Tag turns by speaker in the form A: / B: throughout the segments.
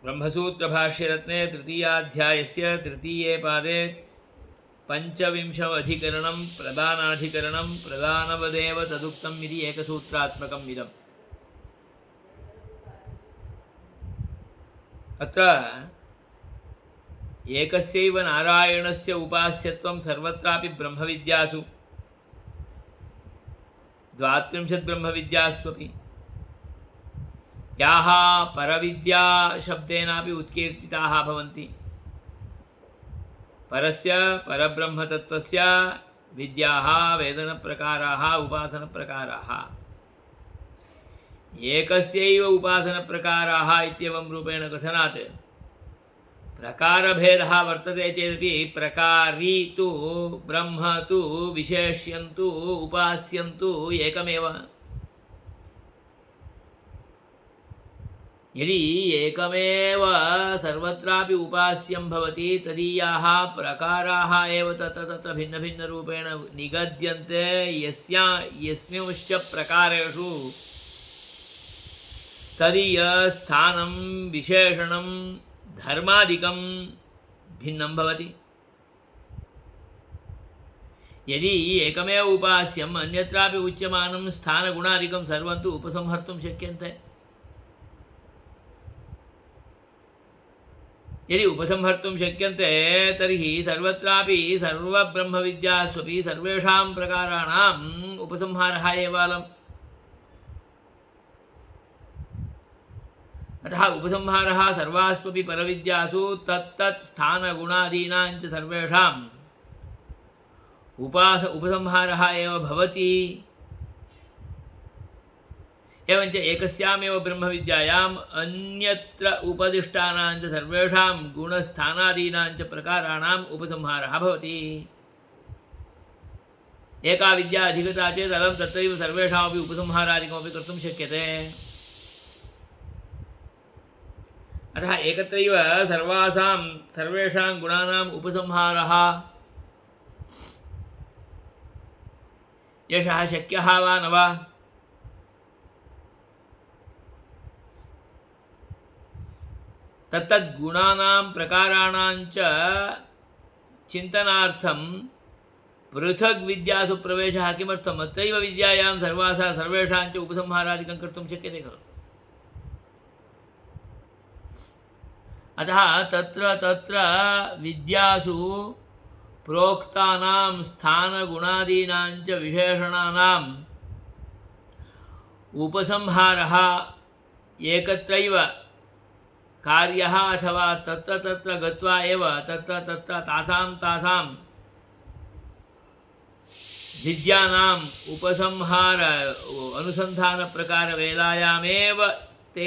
A: ब्रह्मसूत्रभाष्यरत्ने तृतीयाध्यायस्य तृतीये पादे पंचविंशवधिकरणं प्रधानाधिकरणं प्रधानवदेव तदुक्तम् इति एकसूत्रात्मकम् इदम्। अत्र एकस्यैव नारायणस्य उपास्यत्वं सर्वत्रापि ब्रह्मविद्यासु 32 ब्रह्मविद्यास्वपि याः परविद्या शब्देनापि उत्कीर्तिताः भवन्ति। परस्य परब्रह्मतत्त्वस्य विद्याः वेदनप्रकाराः उपासनप्रकाराः एकस्यैव उपासनप्रकाराः इत्येवं रूपेण कथनात् प्रकारभेदः वर्तते चेदपि प्रकारी तु ब्रह्म तु विशेष्यं तु उपास्यं तु एकमेव। यदि एकमेव सर्वत्रापि उपास्यं भवति तदीयाः प्रकाराः एव तत्र भिन्नभिन्नरूपेण निगद्यन्ते। यस्मिंश्च प्रकारेषु तदीयस्थानं विशेषणं धर्मादिकं भिन्नं भवति। यदि एकमेव उपास्यम् अन्यत्रापि उच्यमानं स्थानगुणादिकं सर्वं तु उपसंहर्तुं शक्यन्ते। यदि उपसंहर्तुं शक्यन्ते तर्हि सर्वत्रापि सर्वब्रह्मविद्यास्वपि सर्वेषां प्रकाराणाम् उपसंहारः एव अलम्। अतः उपसंहारः सर्वास्वपि परविद्यासु तत्तत् स्थानगुणादीनां च सर्वेषाम् उपसंहारः एव भवति। एवञ्च एकस्यामेव ब्रह्मविद्यायाम् अन्यत्र उपदिष्टानां च सर्वेषां गुणस्थानादीनां च प्रकाराणाम् उपसंहारः भवति। एका विद्या अधिगता चेत् अलं तत्रैव सर्वेषामपि उपसंहारादिकमपि कर्तुं शक्यते। अतः एकत्रैव सर्वेषां गुणानाम् उपसंहारः यशः शक्यः वा न वा? तत्तद्गुणानां प्रकाराणां च चिन्तनार्थं पृथग् विद्यासु प्रवेशः किमर्थम्? अत्रैव विद्यायां सर्वेषां च उपसंहारादिकं कर्तुं शक्यते खलु। अतः तत्र विद्यासु प्रोक्तानां स्थानगुणादीनां च विशेषणानाम् उपसंहारः एकत्रैव कार्यः अथवा तत्र गत्वा एव तत्र तासां विद्यानाम् उपसंहार अनुसन्धानप्रकारवेलायामेव ते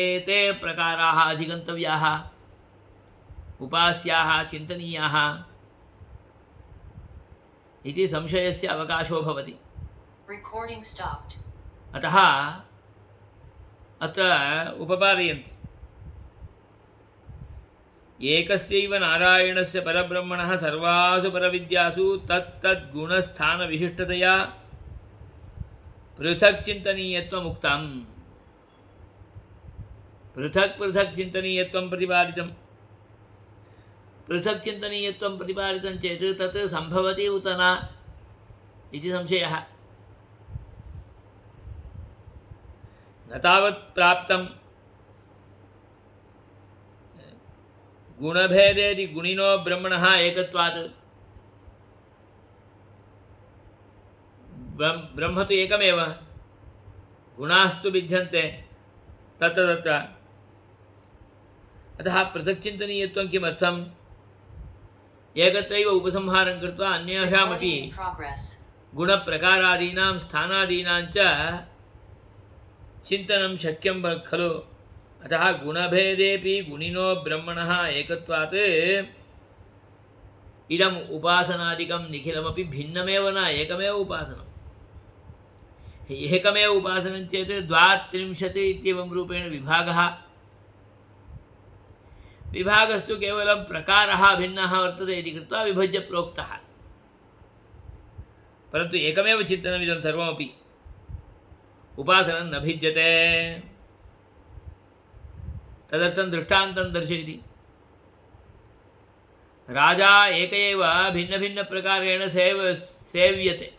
A: प्रकाराः अधिगन्तव्याः, उपास्याः, चिन्तनीयाः इति संशयस्य अवकाशो भवति। अतः अत्र उपपादयन्ति एकस्यैव नारायणस्य परब्रह्मणः सर्वासु परविद्यासु तत्तद्गुणस्थानविशिष्टतया पृथक् चिन्तनीयत्वम् उक्तम्। पृथक् चिन्तनीयत्वं प्रतिपादितम्। पृथक् चिन्तनीयत्वं प्रतिपादितं चेत् तत् सम्भवति उत न इति संशयः। न तावत् प्राप्तं। गुणभेदेति गुणिनो ब्रह्मणः एकत्वात्। ब्रह्म तु एकमेव, गुणास्तु भिद्यन्ते तत्र। अतः पृथक् चिन्तनीयत्वं किमर्थम्? एकत्रैव उपसंहारं कृत्वा अन्येषामपि गुणप्रकारादीनां स्थानादीनां च चिन्तनं शक्यं खलु। अतः गुणभेदेपि गुणिनो ब्रह्मणः एकत्वात् इदम् उपासनादिकं निखिलमपि भिन्नमेव न एकमेव उपासनम्। एकमेव उपासनं चेत् 32 इत्येवं रूपेण विभागस्तु केवलं प्रकारः भिन्नः वर्तते इति कृत्वा विभज्य प्रोक्तः। परन्तु एकमेव चिन्तनमिदं सर्वमपि उपासनं न भिद्यते। तदर्थं दृष्टान्तं दर्शयति। राजा एक एव भिन्नभिन्नप्रकारेण सेव्यते।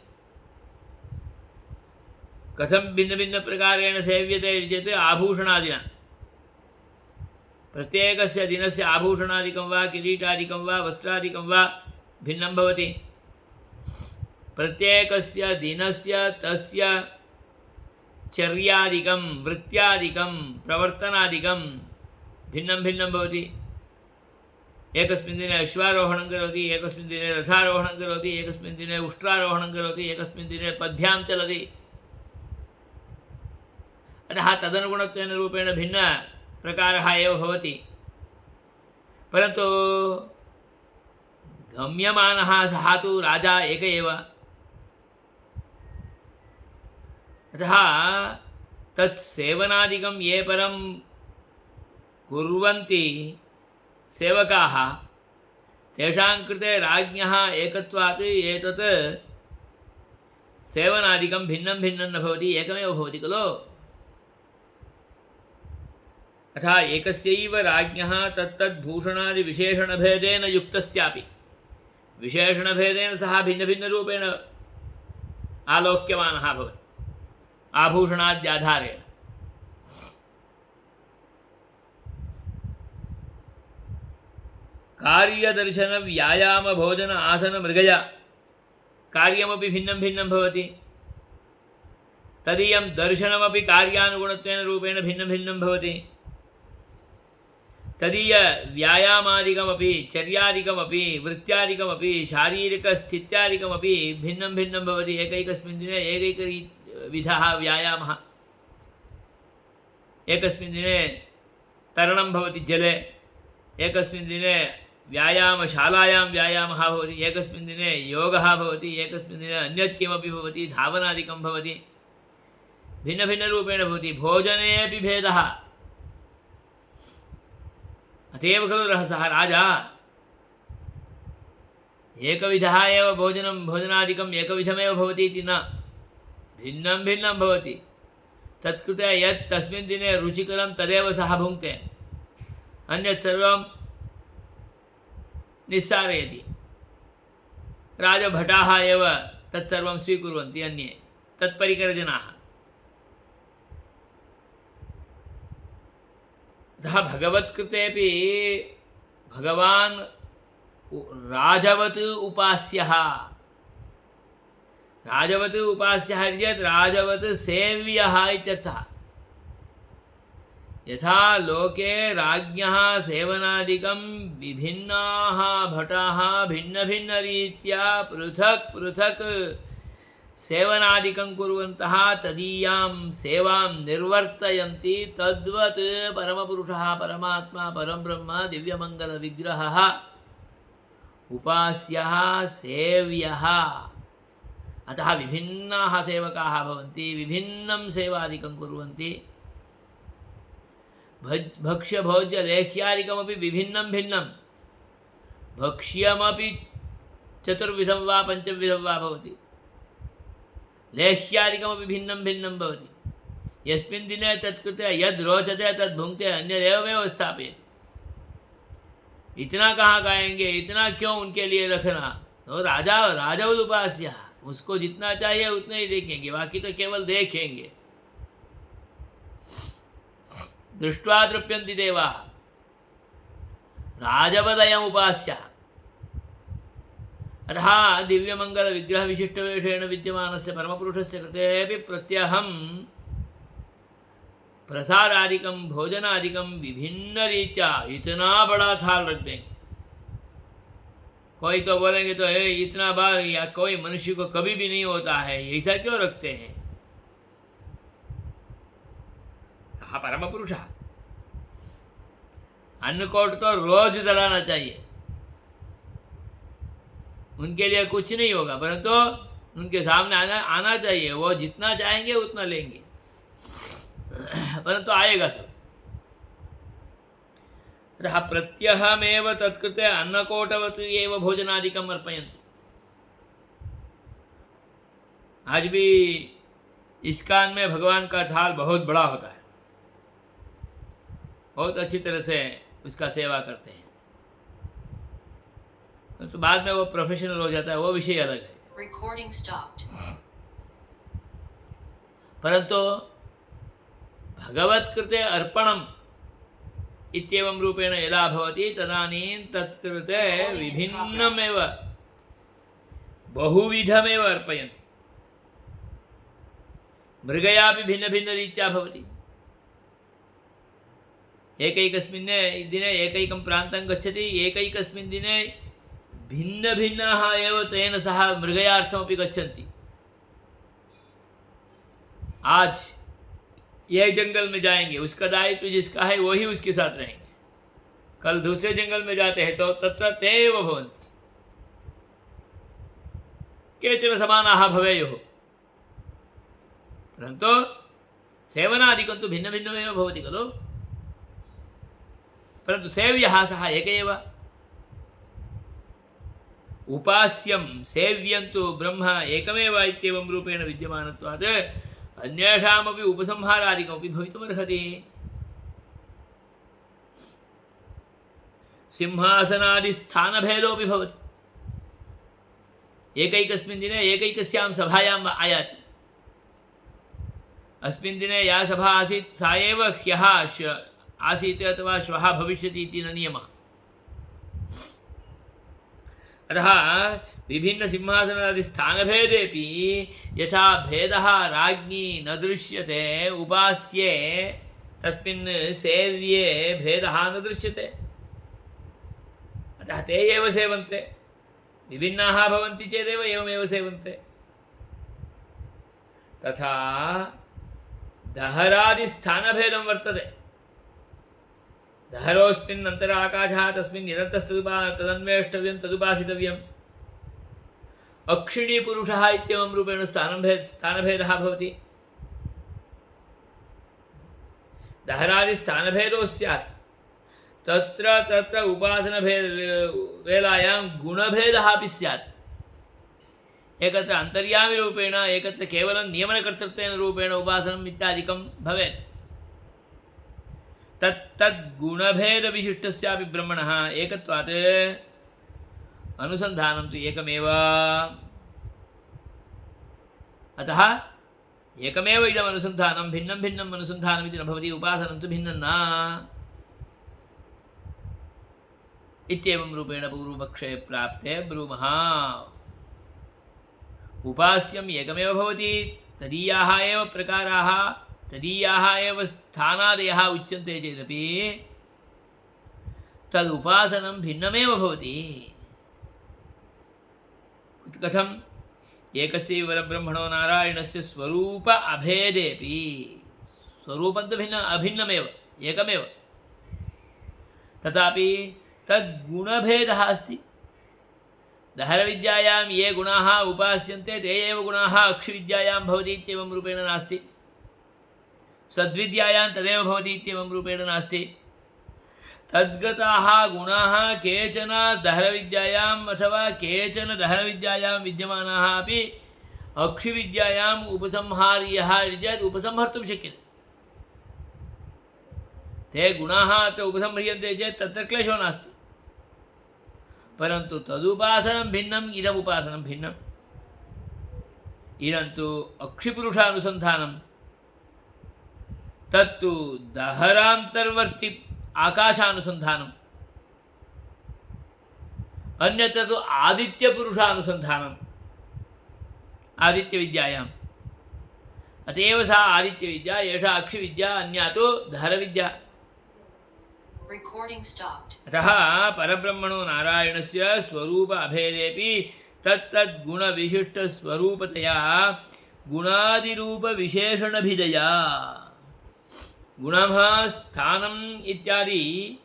A: कथं भिन्नभिन्नप्रकारेण सेव्यते इति चेत् आभूषणादिना प्रत्येकस्य दिनस्य आभूषणादिकं वा किरीटादिकं वा वस्त्रादिकं वा भिन्नं भवति। प्रत्येकस्य दिनस्य तस्य चर्यादिकं वृत्त्यादिकं प्रवर्तनादिकं भिन्नं भिन्नं भवति। एकस्मिन् दिने अश्वारोहणं करोति, एकस्मिन् दिने रथारोहणं करोति, एकस्मिन् दिने उष्ट्रारोहणं करोति, एकस्मिन् दिने पद्भ्यां चलति। अतः तदनुगुणत्वेन रूपेण भिन्नप्रकारः एव भवति। परन्तु गम्यमानः सः तु राजा एक एव। अतः तत्सेवनादिकं ये परं कुर्वन्ति सेवकाः, तेषां कृते राज्ञः एकत्वात् एतत् सेवनादिकं भिन्नं भिन्नं न भवति, एकमेव भवति खलु। अतः एकस्यैव राज्ञः तत्तद्भूषणादिविशेषणभेदेन युक्तस्यापि विशेषणभेदेन सह भिन्नभिन्नरूपेण आलोक्यमानः भवति आभूषणाद्याधारेण। कार्यदर्शन व्यायाम भोजन आसन मृगया कार्यमपि भिन्नं भिन्नं भवति। तदीयं दर्शनमपि कार्यानुगुणत्वेन रूपेण भिन्नं भिन्नं भवति। तदीय व्यायामादिकमपि चर्यादिकमपि वृत्त्यादिकमपि शारीरिकस्थित्यादिकमपि भिन्नं भिन्नं भवति। एकैकस्मिन् दिने एकैकविधः व्यायामः। एकस्मिन् दिने तरणं भवति जले, एकस्मिन् दिने व्यायामशालायां व्यायामः भवति, एकस्मिन् दिने योगः भवति, एकस्मिन् दिने अन्यत् किमपि भवति, धावनादिकं भवति। भिन्नभिन्नरूपेण भवति। भोजनेऽपि भेदः। अत एव खलु सः राजा एकविधः एव भोजनादिकम् एकविधमेव भवति इति न, भिन्नं भिन्नं भवति। तत्कृते यत् तस्मिन् दिने रुचिकरं तदेव सः भुङ्क्ते, अन्यत् सर्वं निस्सारयति। राजभटाः एव तत्सर्वं स्वीकुर्वन्ति, अन्ये तत्परिकरजनाः। अतः भगवत्कृतेपि भगवान् राजवत् उपास्यः। राजवत् उपास्यः चेत् राजवत् सेव्यः इत्यर्थः। यथा लोके राज्ञः सेवनादिकं विभिन्नाः भटाः भिन्नभिन्नरीत्या पृथक् पृथक् सेवनादिकं कुर्वन्तः तदीयां सेवां निर्वर्तयन्ति, तद्वत् परमपुरुषः परमात्मा परब्रह्म दिव्यमङ्गलविग्रहः उपास्यः सेव्यः। अतः विभिन्नाः सेवकाः भवन्ति, विभिन्नं सेवादिकं कुर्वन्ति। भक्ष्यभोज्यलेह्यादिकमपि विभिन्नं भिन्नं। भक्ष्यमपि चतुर्विधं वा पञ्चविधं वा भवति, लेह्यादिकमपि भिन्नं भिन्नं भवति। यस्मिन् दिने तत्कृते यद् रोचते तद् भुङ्क्ते, अन्यदेवमेव स्थापयति। इतना कहाँ खाएंगे, इतना क्यों उनके लिए रखना। तो राजवद उपास्य, उसको जितना चाहिए उतना ही देखेंगे, बाकी तो केवल देखेंगे। दृष्ट्वा तृप्यन्ति देवाः राजवदयम् उपास्यः। अतः दिव्यमङ्गलविग्रहविशिष्टवेषेण विद्यमानस्य परमपुरुषस्य कृतेपि प्रत्यहं प्रसादादिकं भोजनादिकं विभिन्नरीत्या इतना बड़ा थाल रख देंगे। कोई तो बोलेंगे तो इतना बार या कोई मनुष्य को कभी भी नहीं होता है, ऐसा क्यों रखते हैं। कहा परम पुरुष, अन्नकोट तो रोज जलाना चाहिए, उनके लिए कुछ नहीं होगा, परंतु उनके सामने आना चाहिए। वो जितना चाहेंगे उतना लेंगे, परंतु आएगा सब। अतः प्रत्यहमेव तत्कृते अन्नकोटवत् एव भोजनादिकम् अर्पयन्ति। आज भी इस्कान में भगवान का थाल बहुत बड़ा होता है। बहुत अच्छी तरह से उसका सेवा करते हैं, तो बाद में वो प्रोफेशनल हो जाता है, वो विषय अलग है।
B: Recording stopped.
A: परंतु भगवत् कृते अर्पणम् इत्येवं रूपेण यदा भवति तदानीं तत्कृते विभिन्नमेव बहुविधमेव अर्पयन्ति। मृगयापि भिन्नभिन्नरीत्या भवति। एकैकस्मिन् दिने एकैकं प्रान्तं गच्छति, एकैकस्मिन् दिने भिन्नभिन्नाः एव तेन सह मृगयार्थमपि गच्छन्ति। आज ये जंगल में जाएंगे, उसका दायित्व जिसका है वही उसके साथ रहेंगे। कल दूसरे जंगल में जाते हैं तो तत्र ते एव भवन्ति। केचन समानाः भवेयुः, परन्तु सेवनादिकं तु भिन्नभिन्नमेव भवति खलु। परन्तु सेव्यः सः एक एव। उपास्यं सेव्यं तु ब्रह्म एकमेव इत्येवं रूपेण विद्यमानत्वात् अन्येषामपि उपसंहारादिकमपि भवितुमर्हति। सिंहासनादिस्थानभेदोऽपि भवति। एकैकस्मिन् दिने एकैकस्यां सभायाम् आयाति। अस्मिन् दिने या सभा आसीत् सा एव ह्यः आसीत् अथवा श्वः भविष्यति इति न नियमः। अतः विभिन्नसिंहासनादिस्थानभेदेपि यथा भेदः राज्ञी न दृश्यते, उपास्ये तस्मिन् सेव्ये भेदः न दृश्यते। अतः ते एव सेवन्ते। विभिन्नाः भवन्ति चेदेव एवमेव सेवन्ते। तथा दहरादिस्थानभेदं वर्तते। दहरोऽस्मिन् अन्तराकाशः तस्मिन् तदन्वेष्टव्यं तदुपासितव्यम्। अक्षिणीपुरुषः इत्येवं रूपेण स्थानभेदः भवति। दहरादिस्थानभेदो स्यात्, तत्र तत्र उपासनवेलायां गुणभेदः अपि स्यात्। एकत्र अन्तर्यामिरूपेण, एकत्र केवलं नियमनकर्तृत्वेन रूपेण उपासनम् इत्यादिकं भवेत्। तद्गुणभेदविशिष्टस्यापि ब्रह्मणः एकत्वात् अनुसन्धानं तु एकमेव। अतः एकमेव इदम् अनुसन्धानं, भिन्नं भिन्नम् अनुसन्धानमिति न भवति। उपासनं तु भिन्नं न इत्येवं रूपेण पूर्वपक्षे प्राप्ते ब्रूमः। उपास्यम् एकमेव भवति, तदीयाः एव प्रकाराः, तदीयाः एव स्थानादयः उच्यन्ते चेदपि तदुपासनं भिन्नमेव भवति। कथम्? एकस्यैव परब्रह्मणो नारायणस्य स्वरूप अभेदेपि, स्वरूपं तु अभिन्नमेव, एकमेव, तथापि तद्गुणभेदः अस्ति। दहरविद्यायां ये गुणाः उपास्यन्ते ते एव गुणाः अक्षिविद्यायां भवति इत्येवं रूपेण नास्ति। सद्विद्यायां तदेव भवति इत्येवं रूपेण नास्ति। तद्गताः गुणाः केचन दहरविद्यायाम् अथवा केचन दहरविद्यायां विद्यमानाः अपि अक्षिविद्यायाम् उपसंहार्यः इति चेत् उपसंहर्तुं शक्यते। ते गुणाः अत्र उपसंह्रियन्ते चेत् तत्र क्लेशो नास्ति। परन्तु तदुपासनं भिन्नम्, इदमुपासनं भिन्नम्। इदं तु अक्षिपुरुषानुसन्धानं, तत्तु दहरान्तर्वर्ति आकाशानुसन्धानम्। अन्यत्र तु आदित्यपुरुषानुसन्धानम् आदित्यविद्यायाम्। अत एव सा आदित्यविद्या, एषा अक्षिविद्या, अन्या तु दहरविद्या।
B: Recording stopped.
A: अतः परब्रह्मणो नारायणस्य स्वरूप अभेदेपि तत्तद्गुणविशिष्टस्वरूपतया गुणादिरूपविशेषणभिधया, गुणः स्थानम् इत्यादि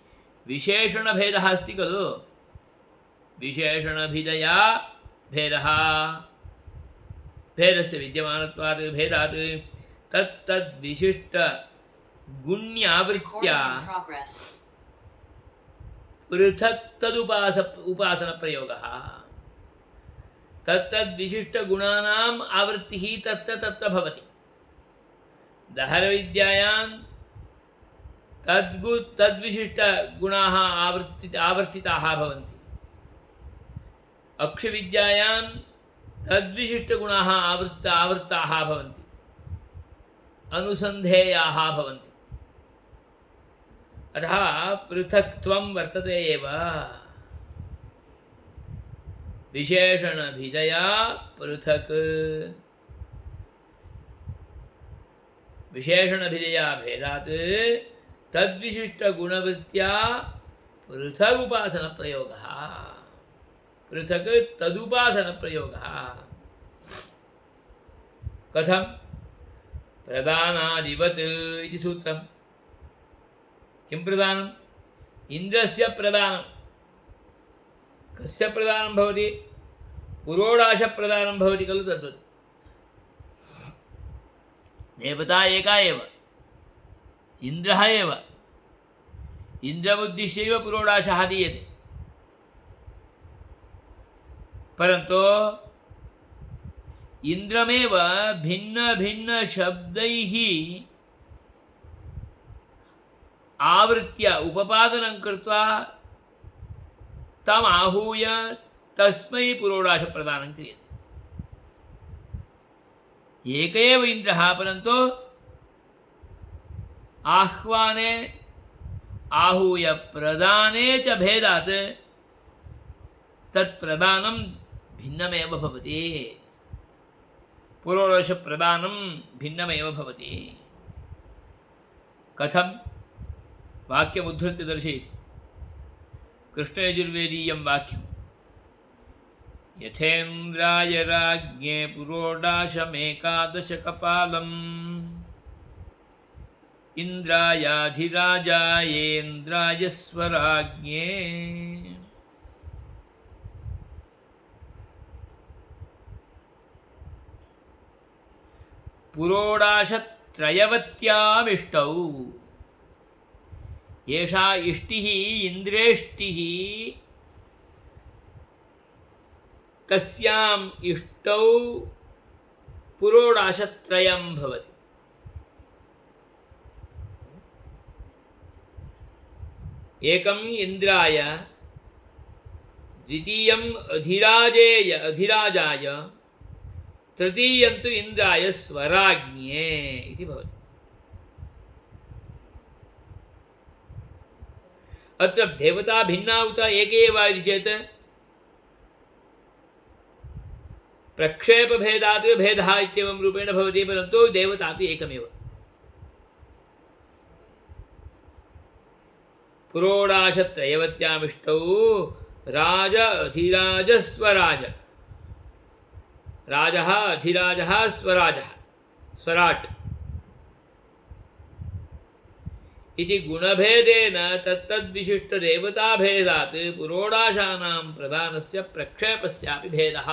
A: विशेषणभेदः अस्ति खलु। विशेषणभिधया भेदः, भेदस्य विद्यमानत्वात् भेदात् तत्तद्विशिष्टगुण्यावृत्त्या
B: Recording in progress.
A: पृथक् उपासनप्रयोगः। तत्तद्विशिष्टगुणानाम् आवृत्तिः तत्र तत्र भवति। दहरविद्यायां तद्विशिष्टगुणाः आवर्तिताः भवन्ति। अक्षविद्यायां तद्विशिष्टगुणाः आवर्ताः भवन्ति, अनुसन्धेयाः भवन्ति। अतः पृथक्त्वं वर्तते एव। विशेषणभिधया पृथक्, विशेषणभिधया भेदात् तद्विशिष्टगुणवृत्त्या पृथक् उपासनप्रयोगः, पृथक् तदुपासनप्रयोगः। कथं? प्रदानादिवत् इति सूत्रम्। किं प्रदानम्? इन्द्रस्य प्रदानं। कस्य प्रदानं भवति? पुरोडाशप्रदानं भवति खलु तद्वत्। देवता एका एव, इन्द्रः एव। इन्द्रमुद्दिश्यैव पुरोडाशः दीयते। परन्तु इन्द्रमेव भिन्नभिन्नशब्दैः आवृत्य उपपादनं कृत्वा तम् आहूय तस्मै पुरोडाशप्रदानं क्रियते। एक एव इन्द्रः, परन्तु आह्वाने आहूय प्रदाने च भेदात् तत्प्रदानं भिन्नमेव भवति, पुरोडाशप्रदानं भिन्नमेव भवति। कथं? वाक्यमुद्धृत्य दर्शयति। कृष्णयजुर्वेदीयं वाक्यं। यथेन्द्राय राज्ञे पुरोडाशमेकादशकपालम् इन्द्रायाधिराजायेन्द्राय स्वराज्ञे। पुरोडाशत्रयवत्यामिष्टौ। एषा इष्टिः इन्द्रेष्टिः। तस्याम् इष्टौ पुरोडाशत्रयं भवति। एकम् इन्द्राय, द्वितीयम् अधिराजाय, तृतीयं तु इन्द्राय स्वराज्ञे इति भवति। अत्र देवता भिन्ना उत एके एव इति चेत् प्रक्षेपभेदात् भेदः इत्येवं रूपेण भवति, परन्तु देवता तु एकमेव। पुरोडाशत्रयवत्यामिष्टौ राज अधिराज स्वराज। राजः अधिराजः स्वराजः, स्वराट् इति गुणभेदेन तत्तद्विशिष्टदेवताभेदात् पुरोडाशानां प्रदानस्य प्रक्षेपस्यापि भेदः।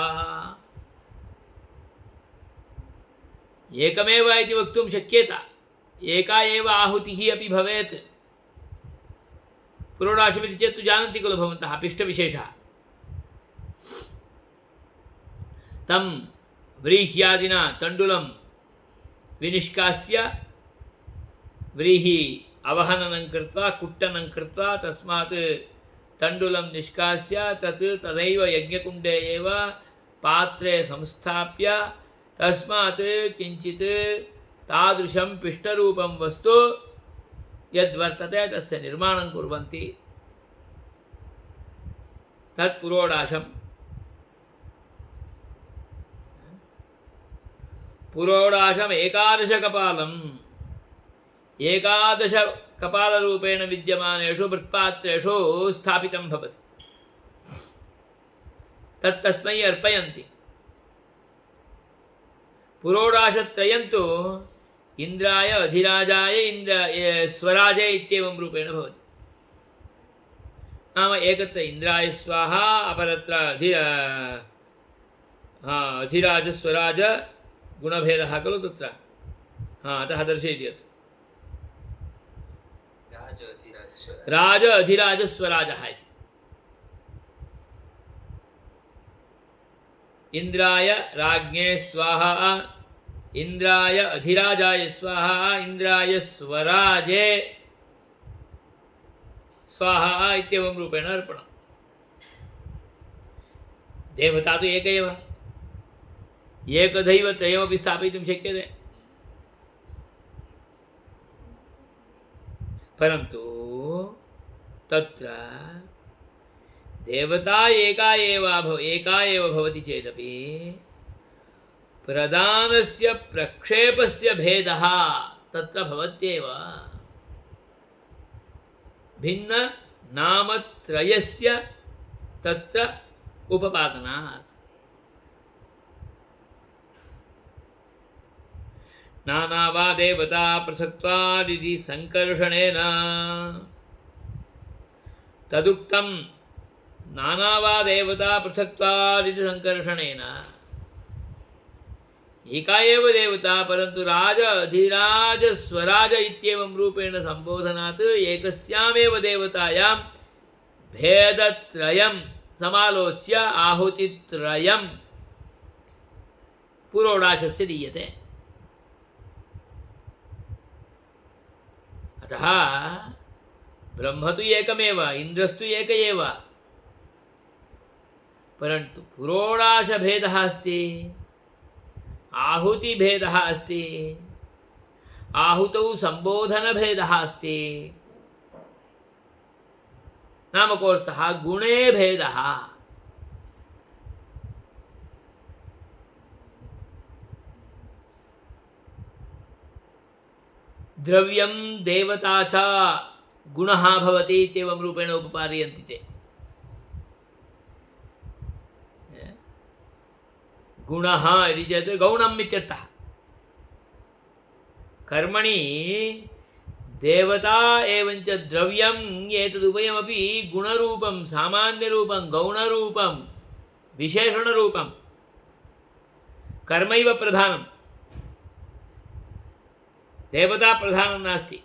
A: एकमेव इति वक्तुं शक्येत, एका एव आहुतिः अपि भवेत्। पुरोडाशमिति चेत् तु जानन्ति खलु भवन्तः, पिष्टविशेषः। तं व्रीह्यादिना तण्डुलं विनिष्कास्य व्रीहि अवहननं कृत्वा कुट्टनं कृत्वा तस्मात् तण्डुलं निष्कास्य तत् तदैव यज्ञकुण्डे एव पात्रे संस्थाप्य तस्मात् किञ्चित् तादृशं पिष्टरूपं वस्तु यद्वर्तते तस्य निर्माणं कुर्वन्ति। तत् पुरोडाशम्। पुरोडाशम् एकादशकपालम्, एकादशकपालरूपेण विद्यमानेषु मृत्पात्रेषु स्थापितं भवति। तत्तस्मै अर्पयन्ति। पुरोडाशत्रयं तु इन्द्राय अधिराजाय स्वराजे इत्येवं रूपेण भवति। नाम एकत्र इन्द्राय स्वाहा, अपरत्र अधिराज स्वराज गुणभेदः खलु तत्र। अतः दर्शयति यत् राज अधिराज स्वराजः इति। इंद्राय राज्ञे स्वाहा, इंद्राय अधिराजाय स्वाहा, इंद्राय स्वराजे स्वाहा इत्येवं रूपेण अर्पणम्। देवता तु एक एव, एकदैव त्रयमपि स्थापयितुं शक्यते। परन्तु तत्र देवता एका एव भवति चेदपि प्रदानस्य प्रक्षेपस्य भेदः तत्र भवत्येव। भिन्न नामत्रयस्य तत्र उपपादनात्। नाना वा देवता पृथक्त्वादिति संकर्षणेन तदुक्तं। नाना वा देवता पृथक्त्वादिति संकर्षणेन एका एव देवता, परन्तु राज अधिराज स्वराज इत्येवं रूपेण संबोधनात् एकस्यामेव देवतायां भेदत्रयं समालोच्य आहुतित्रयं पुरोडाशस्य दीयते। अतः ब्रह्म तु एकमेव, इन्द्रस्तु एक एव, परन्तु पुरोडाशभेदः अस्ति, आहुतिभेदः अस्ति, आहुतौ संबोधनभेदः अस्ति। नाम कोऽर्थः? गुणे भेदः। द्रव्यं देवता च गुणः भवति इत्येवं रूपेण उपपादयन्ति ते। गुणः इति चेत् गौणम् इत्यर्थः। कर्मणि देवता एवञ्च द्रव्यम् एतदुभयमपि गुणरूपं, सामान्यरूपं, गौणरूपं, विशेषणरूपं। कर्मैव प्रधानं, देवता प्रधानं नास्ति।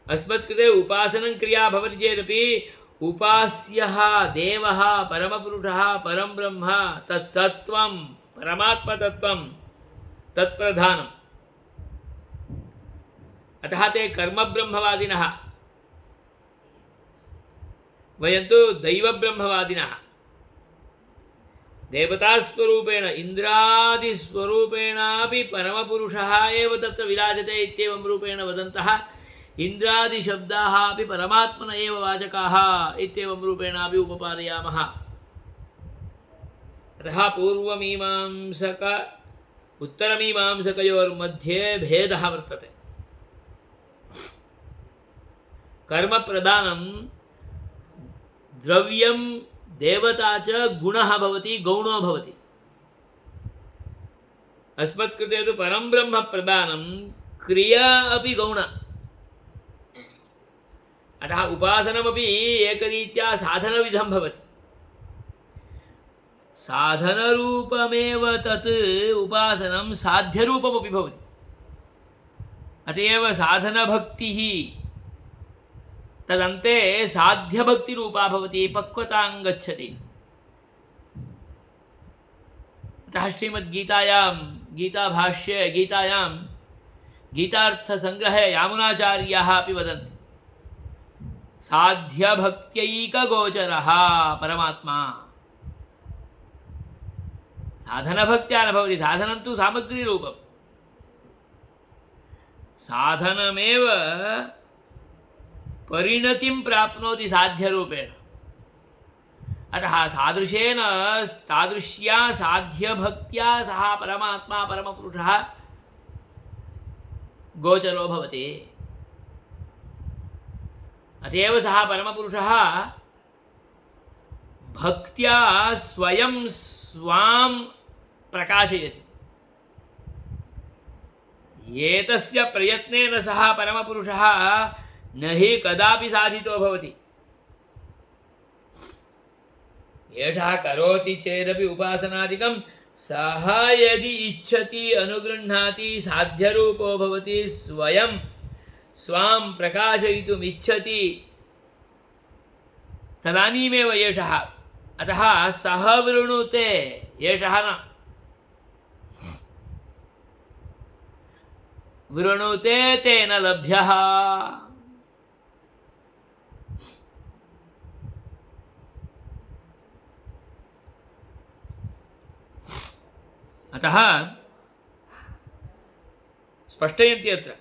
A: अस्मत्कृते उपासनं क्रिया भवति चेदपि उपास्यः देवः परमपुरुषः परं ब्रह्म तत्तत्त्वं परमात्मतत्त्वं तत्प्रधानम्। अतः ते कर्मब्रह्मवादिनः, वयं तु दैवब्रह्मवादिनः। देवतास्वरूपेण इन्द्रादिस्वरूपेणापि परमपुरुषः एव तत्र विराजते इत्येवं रूपेण वदन्तः। इन्द्रादिशब्दाः अपि परमात्मन एव वाचकाः इत्येवं रूपेणापि उपपादयामः। अतः पूर्वमीमांसक उत्तरमीमांसकयोर्मध्ये भेदः वर्तते। कर्मप्रधानं द्रव्यं देवता च गुणः भवति, गौणो भवति। अस्मत्कृते तु परं ब्रह्म प्रधानं, क्रिया अपि गौण। अतः उपासनमपि एकरीत्या साधनविधं भवति। साधनरूपमेव तत् उपासनं साध्यरूपमपि भवति। अत एव साधनभक्तिः तदन्ते साध्यभक्तिरूपा भवति, पक्वतां गच्छति। अतः श्रीमद्गीतायां गीताभाष्ये गीतायां गीतार्थसंग्रहे यामुनाचार्याः अपि वदन्ति साध्यभक्त्यैकगोचरः परमात्मा। साधनभक्त्या न भवति, साधनं तु सामग्रीरूपं। साधनमेव परिणतिं प्राप्नोति साध्यरूपेण। अतः सादृशेन तादृश्या साध्यभक्त्या सः परमात्मा परमपुरुषः गोचरो भवति। अतएव सः परमपुरुषः भक्त्या स्वयं स्वां प्रकाशयति। एतस्य प्रयत्नेन सः परमपुरुषः न हि कदापि साधितो भवति। एषः करोति चेदपि उपासनादिकं सः यदि इच्छति अनुगृह्णाति साध्यरूपो भवति, स्वयं स्वां प्रकाशयितुम् इच्छति तदानीमेव एषः। अतः सः वृणुते, एषः न। वृणुते तेन लभ्यः। अतः स्पष्टयन्ति अत्र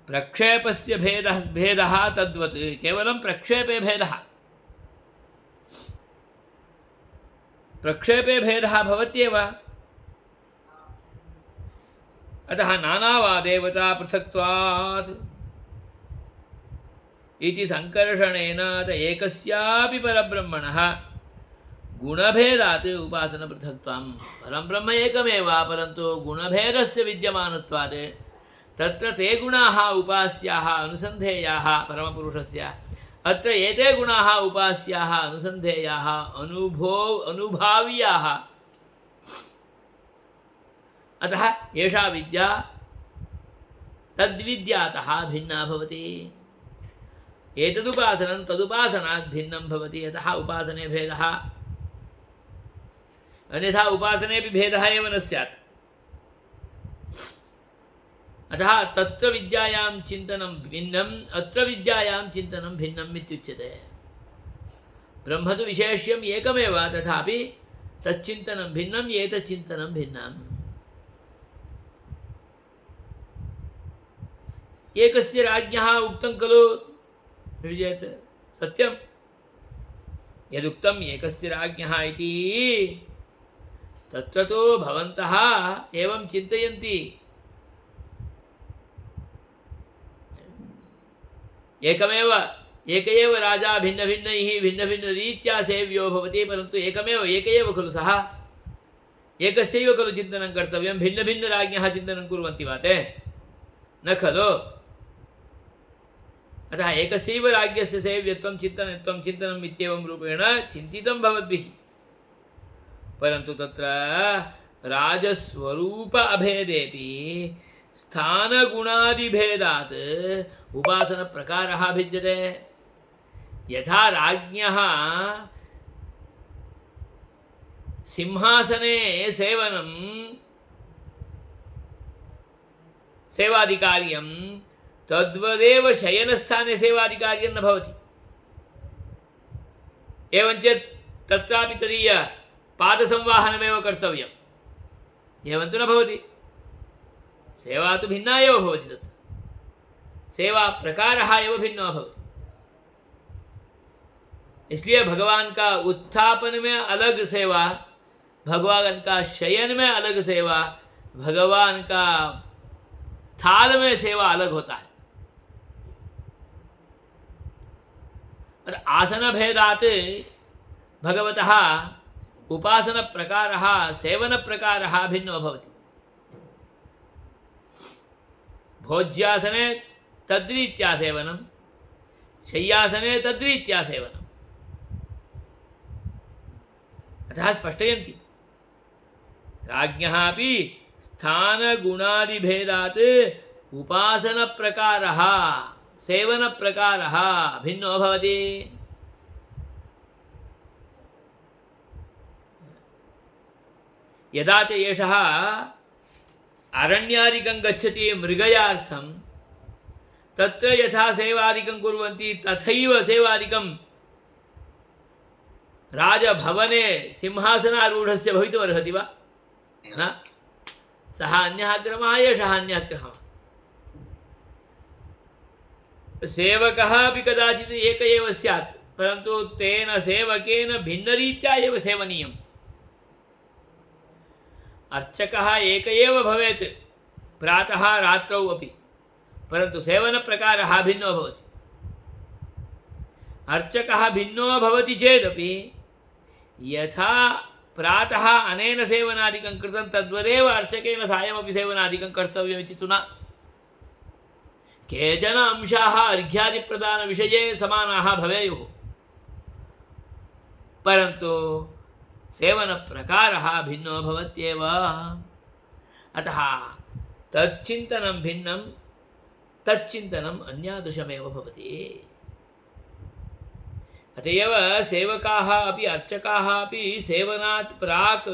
A: प्रक्षेपस्य भेदः तद्वत् केवलं प्रक्षेपे भेदः भवत्येव। अतः नानावादेवता पृथक्त्वात् इति संकर्षणेन एकस्यापि परब्रह्मणः गुणभेदात् उपासनपृथक्त्वं। परं ब्रह्म एकमेव, परन्तु गुणभेदस्य विद्यमानत्वात् तत्र ते गुणाः उपास्याः अनुसन्धेयाः परमपुरुषस्य, अत्र एते गुणाः उपास्याः अनुसन्धेयाः अनुभाव्याः। अतः एषा विद्या तद्विद्यातः भिन्ना भवति, एतदुपासनं तदुपासनात् भिन्नं भवति। अतः उपासने भेदः, अन्यथा उपासनेपि भेदः एव न स्यात्। अतः तत्र विद्यायां चिन्तनं भिन्नम्, अत्र विद्यायां चिन्तनं भिन्नम् इत्युच्यते। ब्रह्म तु विशेष्यम् एकमेव, तथापि तच्चिन्तनं भिन्नं, एतच्चिन्तनं भिन्नम्। एकस्य राज्ञः उक्तं खलु चेत् सत्यं, यदुक्तम् एकस्य राज्ञः इति, तत्र तु भवन्तः एवं चिन्तयन्ति, एक एव राजा भिन्नभिन्नैः भिन्नभिन्नरीत्या सेव्यो भवति, परन्तु एक एव खलु सः, एकस्यैव खलु चिन्तनं कर्तव्यं। भिन्नभिन्नराज्ञः चिन्तनं कुर्वन्ति वा ते? न खलु। अतः एकस्यैव राज्ञस्य सेव्यत्वं चिन्तनम् इत्येवं रूपेण चिन्तितं भवद्भिः, परन्तु तत्र राजस्वरूप अभेदेपि स्थानगुणादिभेदात् उपासनप्रकारः भिद्यते। यथा राज्ञः सिंहासने सेवनं सेवादिकार्यं, तद्वदेव शयनस्थाने सेवादिकार्यं न भवति। एवञ्च तत्रापि तदीय पादसंवाहनमेव कर्तव्यम्, एवं तु न भवति। सेवा तो भिन्ना एव भवति, तत् सेवा प्रकारः एव भिन्नः भवति। इसलिए भगवान का उत्थापन में अलग सेवा, भगवान का शयन में अलग सेवा, भगवान का थाल में सेवा अलग होता है। और आसन भेदात् भगवतः उपासन प्रकारः सेवन प्रकारः भिन्नो भवति। भोज्यासने तद्रीत्या सेवनं, शय्यासने तद्रीत्या सेवनम्। अतः स्पष्टयन्ति राज्ञः अपि स्थानगुणादिभेदात् उपासनप्रकारः सेवनप्रकारः भिन्नो भवति। यदा च एषः अरण्यादिकं गच्छति मृगयार्थं, तत्र यथा सेवादिकं कुर्वन्ति तथैव सेवादिकं राजभवने सिंहासनारूढस्य भवितुमर्हति वा? न। सः अन्यः क्रमः, एषः अन्यः क्रमः। सेवकः अपि कदाचित् एक एव स्यात्, परन्तु तेन सेवकेन भिन्नरीत्या एव सेवनीयम्। अर्चकः एक एव भवेत् प्रातः रात्रौ अपि, परन्तु सेवनप्रकारः भिन्नो भवति। अर्चकः भिन्नो भवति चेदपि यथा प्रातः अनेन सेवनादिकं कृतं तद्वदेव अर्चकेन सायमपि सेवनादिकं कर्तव्यमिति तु न। केचन अंशाः अर्घ्यादिप्रदानविषये समानाः भवेयुः, परन्तु सेवनप्रकारः भिन्नो भवत्येव। अतः तच्चिन्तनं भिन्नं, तच्चिन्तनम् अन्यादृशमेव भवति। अत एव सेवकाः अपि अर्चकाः अपि सेवनात् प्राक्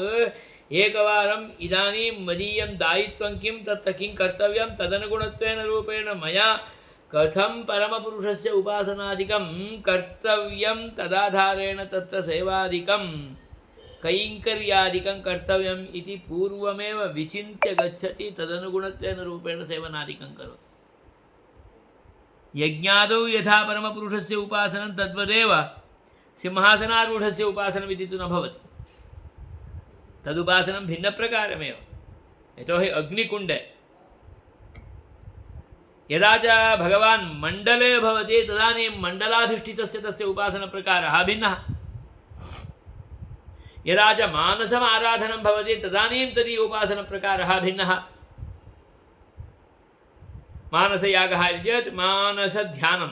A: एकवारम् इदानीं मदीयं दायित्वं किं, तत्र किं कर्तव्यं, तदनुगुणत्वेन रूपेण मया कथं परमपुरुषस्य उपासनादिकं कर्तव्यं, तदाधारेण तत्र सेवादिकं कैङ्कर्यादिकं कर्तव्यम् इति पूर्वमेव विचिन्त्य गच्छति, तदनुगुणत्वेन रूपेण सेवनादिकं करोति। यज्ञादौ यथा परमपुरुषस्य उपासनं तद्वदेव सिंहासनारूढस्य उपासनमिति तु न भवति। तदुपासनं भिन्नप्रकारमेव। यतोहि अग्निकुण्डे यदा च भगवान् मण्डले भवति तदानीं मण्डलाधिष्ठितस्य तस्य उपासनप्रकारः भिन्नः। यदा च मानसम् आराधनं भवति तदानीं तदीय उपासनप्रकारः भिन्नः। मानसयागः इति चेत् मानसध्यानं,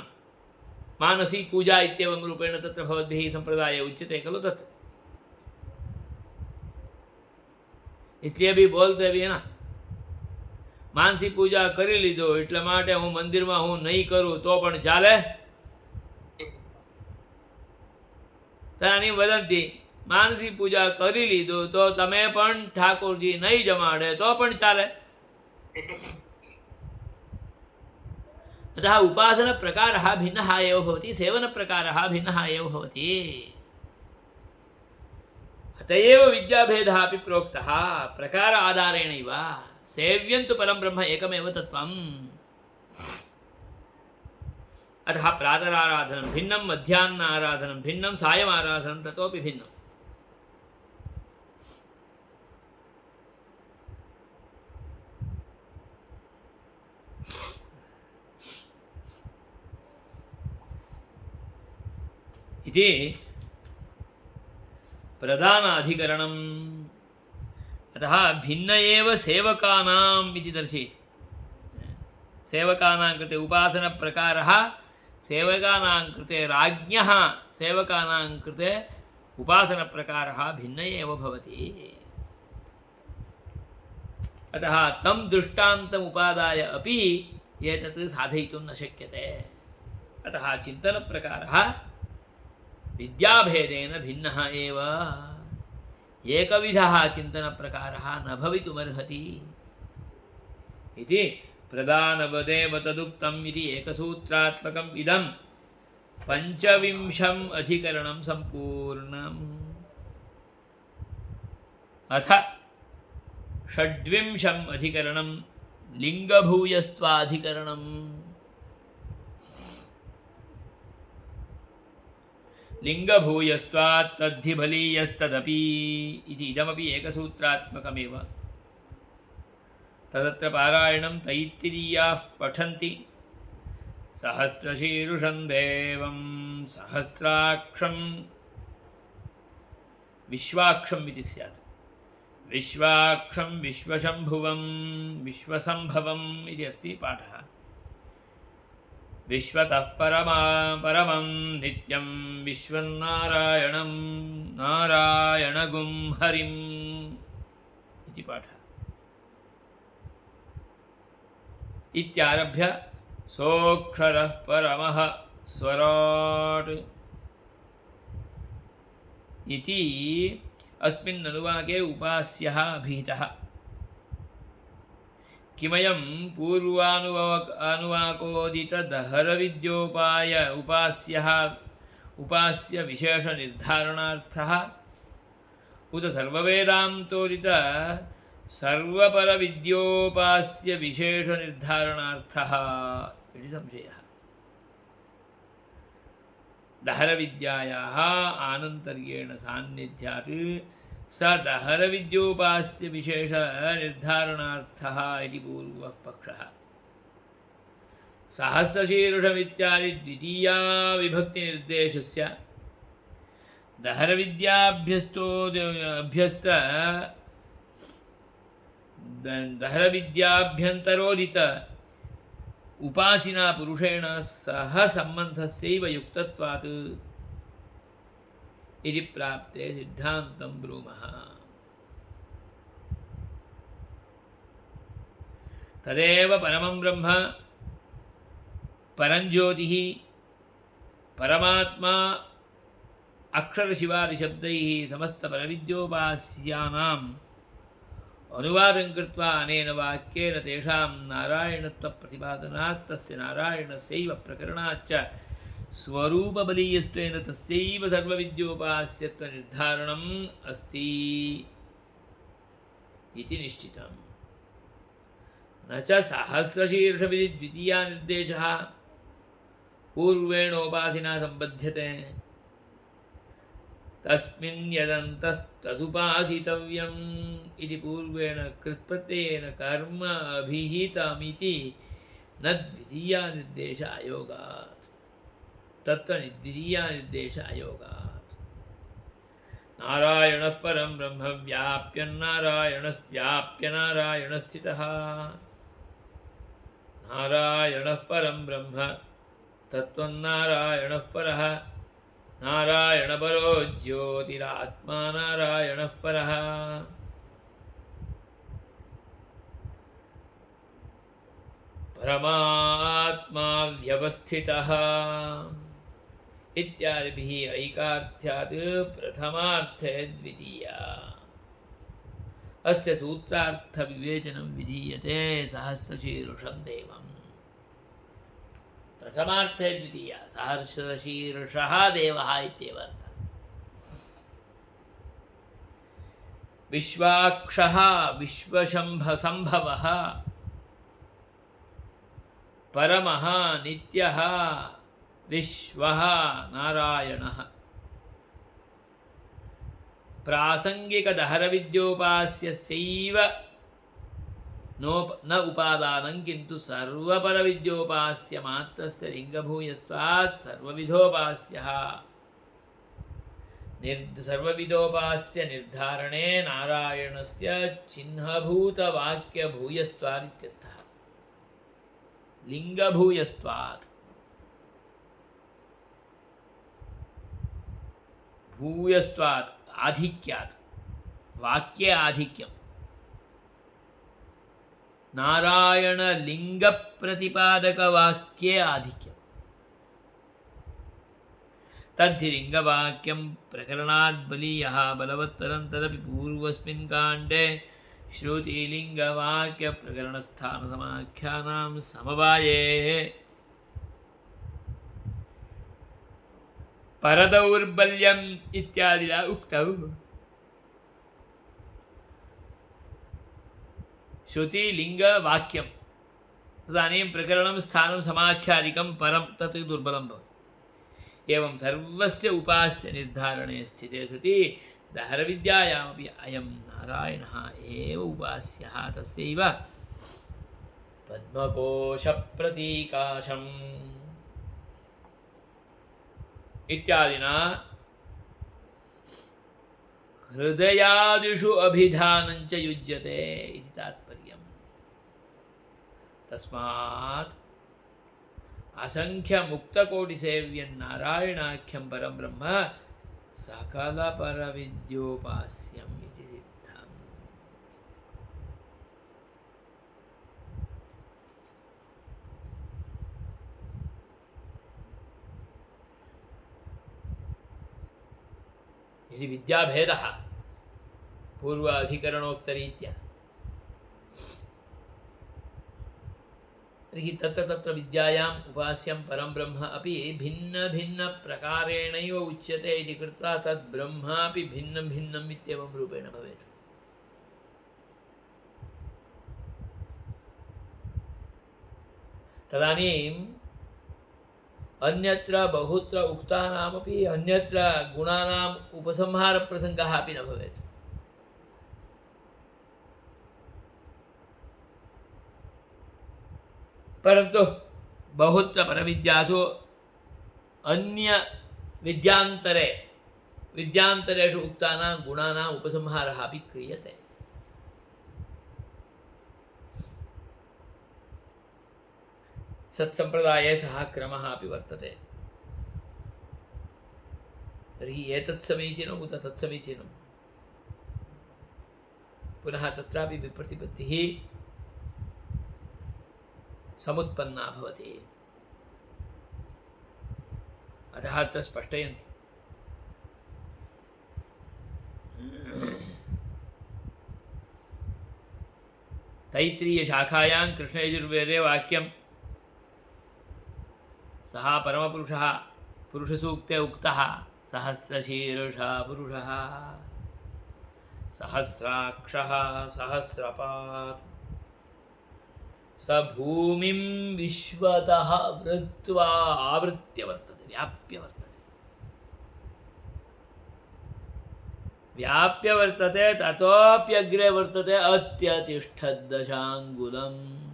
A: मानसी पूजा इत्येवं रूपेण तत्र भवद्भिः सम्प्रदाये उच्यते खलु तत्। इसलिए भी बोलते भी है ना, मानसी पूजा કરી લીધો એટલા માટે હું મંદિરમાં હું નહીં કરું તો પણ ચાલે। તદાનીं वदन्ति मानसी पूजा કરી લીધો તો તમે પણ ઠાકોરજી નહીં જમાડે તો પણ ચાલે। अतः उपासनप्रकारः भिन्नः एव भवति, सेवनप्रकारः भिन्नः एव भवति। अत एव विद्याभेदः अपि प्रोक्तः प्रकार आधारेणैव। सेव्यं तु परं ब्रह्म एकमेव तत्त्वम्। अतः प्रातराराधनं भिन्नं, मध्याह्न आराधनं भिन्नं, सायम् आराधनं ततोपि भिन्नम्। इति प्रधानाधिकरणम्। अतः भिन्न एव सेवकानाम् इति दर्शयति। सेवकानां कृते उपासनप्रकारः, सेवकानां कृते राज्ञः सेवकानां कृते उपासनप्रकारः भिन्न एव भवति। अतः तं दृष्टान्तम् उपादाय अपि एतत् साधयितुं न शक्यते। अतः चिन्तनप्रकारः विद्याभेदेन भिन्नः एव। एकविधः चिन्तनप्रकारः न भवितुमर्हति इति प्रधानवदेव तदुक्तम् इति एकसूत्रात्मकम् इदं पञ्चविंशम् अधिकरणं सम्पूर्णम्। अथ षड्विंशम् अधिकरणं लिङ्गभूयस्त्वाधिकरणम्। लिङ्गभूयस्त्वात् तद्धिबलीयस्तदपि इति इदमपि एकसूत्रात्मकमेव। तदत्र पारायणं तैत्तिरीयाः पठन्ति। सहस्रशीर्षं देवं सहस्राक्षं विश्वाक्षम् इति स्यात्। विश्वाक्षं विश्वशम्भुवं विश्वसम्भवम् इति अस्ति पाठः। विश्वतः परमं नित्यं विश्वन्नारायणं नारायणगुं हरिम् इति पाठः। इत्यारभ्य सोऽक्षरः परमः स्वराट् इति अस्मिन् अनुवाके उपास्यः अभिहितः। किमयं पूर्वानुवाकोदितदहरविद्योपाय उपास्य विशेषनिर्धारणार्थः उत सर्ववेदान्तोदित सर्वपरविद्योपास्य विशेषनिर्धारणार्थः इति संशयः। दहरविद्यायाः आनन्तर्येण सान्निध्यात् स दहरविद्योपास्य विशेषनिर्धारणार्थः इति पूर्वः पक्षः। सहस्रशीर्षमित्यादि द्वितीया विभक्तिनिर्देशस्य दहरविद्याभ्यन्तरोदित उपासिना पुरुषेण सह सम्बन्धस्यैव युक्तत्वात् इति प्राप्ते सिद्धान्तं ब्रूमः। तदेव परमं ब्रह्म परञ्ज्योतिः परमात्मा अक्षरशिवादिशब्दैः समस्तपरविद्योपास्यानाम् अनुवादं कृत्वा अनेन वाक्येन तेषां नारायणत्वप्रतिपादनात् तस्य नारायणस्यैव प्रकरणाच्च स्वरूपबलीयस्त्वेन तस्यैव सर्वविद्योपास्यत्वनिर्धारणम् अस्ति इति निश्चितम्। न च सहस्रशीर्षविधि द्वितीया निर्देशः पूर्वेणोपाधिना सम्बध्यते तस्मिन् यदन्तस्तदुपासितव्यम् इति पूर्वेण कृत्प्रत्ययेन कर्म अभिहितमिति न द्वितीया निर्देश अयोगात् तत्र द्वितीया निर्देश अयोगात्। नारायणः परं ब्रह्म व्याप्यन्नारायणस्व्याप्य नारायणस्थितः। नारायणः परं ब्रह्म तत्त्वन्नारायणः परः। नारायणपरो ज्योतिरात्मा नारायणः परः। परमात्मा व्यवस्थितः इत्यादिभिः ऐकार्थ्यात् प्रथमार्थे द्वितीया। अस्य सूत्रार्थविवेचनं विधीयते सहस्रशीर्षं देवम्। प्रथमार्थे द्वितीया सहस्रशीर्षः देवः इत्येव अर्थः। विश्वाक्षः विश्वशम्भसम्भवः परमः नित्यः विश्वः नारायणः। प्रासंगिकदहरविद्योपास्यस्यैव न उपादानं किन्तु सर्वपरविद्योपास्य मात्रस्य लिङ्गभूयस्त्वात् सर्वविधोपास्यः सर्वविधोपास्य निर्धारणे नारायणस्य चिह्नभूतवाक्यभूयस्त्वात् इत्यर्थः। लिङ्गभूयस्त्वात् भूयस्त्वात् आधिक्यात् वाक्ये आधिक्यम् नारायणलिङ्गप्रतिपादकवाक्ये आधिक्यम् तद्धि लिङ्गवाक्यं प्रकरणात् बलीयः बलवत्तरं तदपि पूर्वस्मिन् काण्डे श्रुतिलिङ्गवाक्यप्रकरणस्थानसमाख्यानां समवाये परदौर्बल्यम् इत्यादिना उक्तौ। श्रुतिलिङ्गवाक्यं तदानीं प्रकरणं स्थानं समाख्यादिकं परं तत् दुर्बलं भवति। एवं सर्वस्य उपास्य निर्धारणे स्थिते सति दहरविद्यायामपि अयं नारायणः एव उपास्यः तस्यैव पद्मकोशप्रतीकाशम् इत्यादिना हृदयादिषु अभिधानं च युज्यते इति तात्पर्यम्। तस्मात् असंख्यमुक्तकोटिसेव्यं नारायणाख्यं परं ब्रह्म सकलपरविद्योपास्यम् इति सिद्धम्। यदि विद्याभेदः पूर्व अधिकरणोक्तरीत्या तर्हि तत्र विद्यायाम् उपास्यं परं ब्रह्म अपि भिन्नभिन्नप्रकारेणैव उच्यते इति कृत्वा तद् ब्रह्मापि भिन्नं भिन्नम् इत्येवं रूपेण भवेत्। तदानीम् अन्यत्र बहुत्र उक्तानामपि अन्यत्र गुणानाम् उपसंहारप्रसङ्गः अपि न भवेत्। परन्तु बहुत्र परविद्यासु अन्य विद्यांतरेषु उक्तानां गुणानाम् उपसंहारः अपि क्रियते। सत्सम्प्रदाये सः क्रमः अपि वर्तते। तर्हि एतत् समीचीनम् उत तत् समीचीनं? पुनः तत्रापि विप्रतिपत्तिः समुत्पन्ना भवति। अतः अत्र स्पष्टयन्ति तैत्तिरीयशाखायां कृष्णयजुर्वेदे वाक्यं सः परमपुरुषः पुरुषसूक्ते उक्तः सहस्रशीर्षा पुरुषः सहस्राक्षः सहस्रपात् स भूमिं विश्वतः वृत्वा आवृत्य वर्तते व्याप्य वर्तते व्याप्य वर्तते ततोऽप्यग्रे वर्तते अत्यतिष्ठद्दशाङ्गुलम्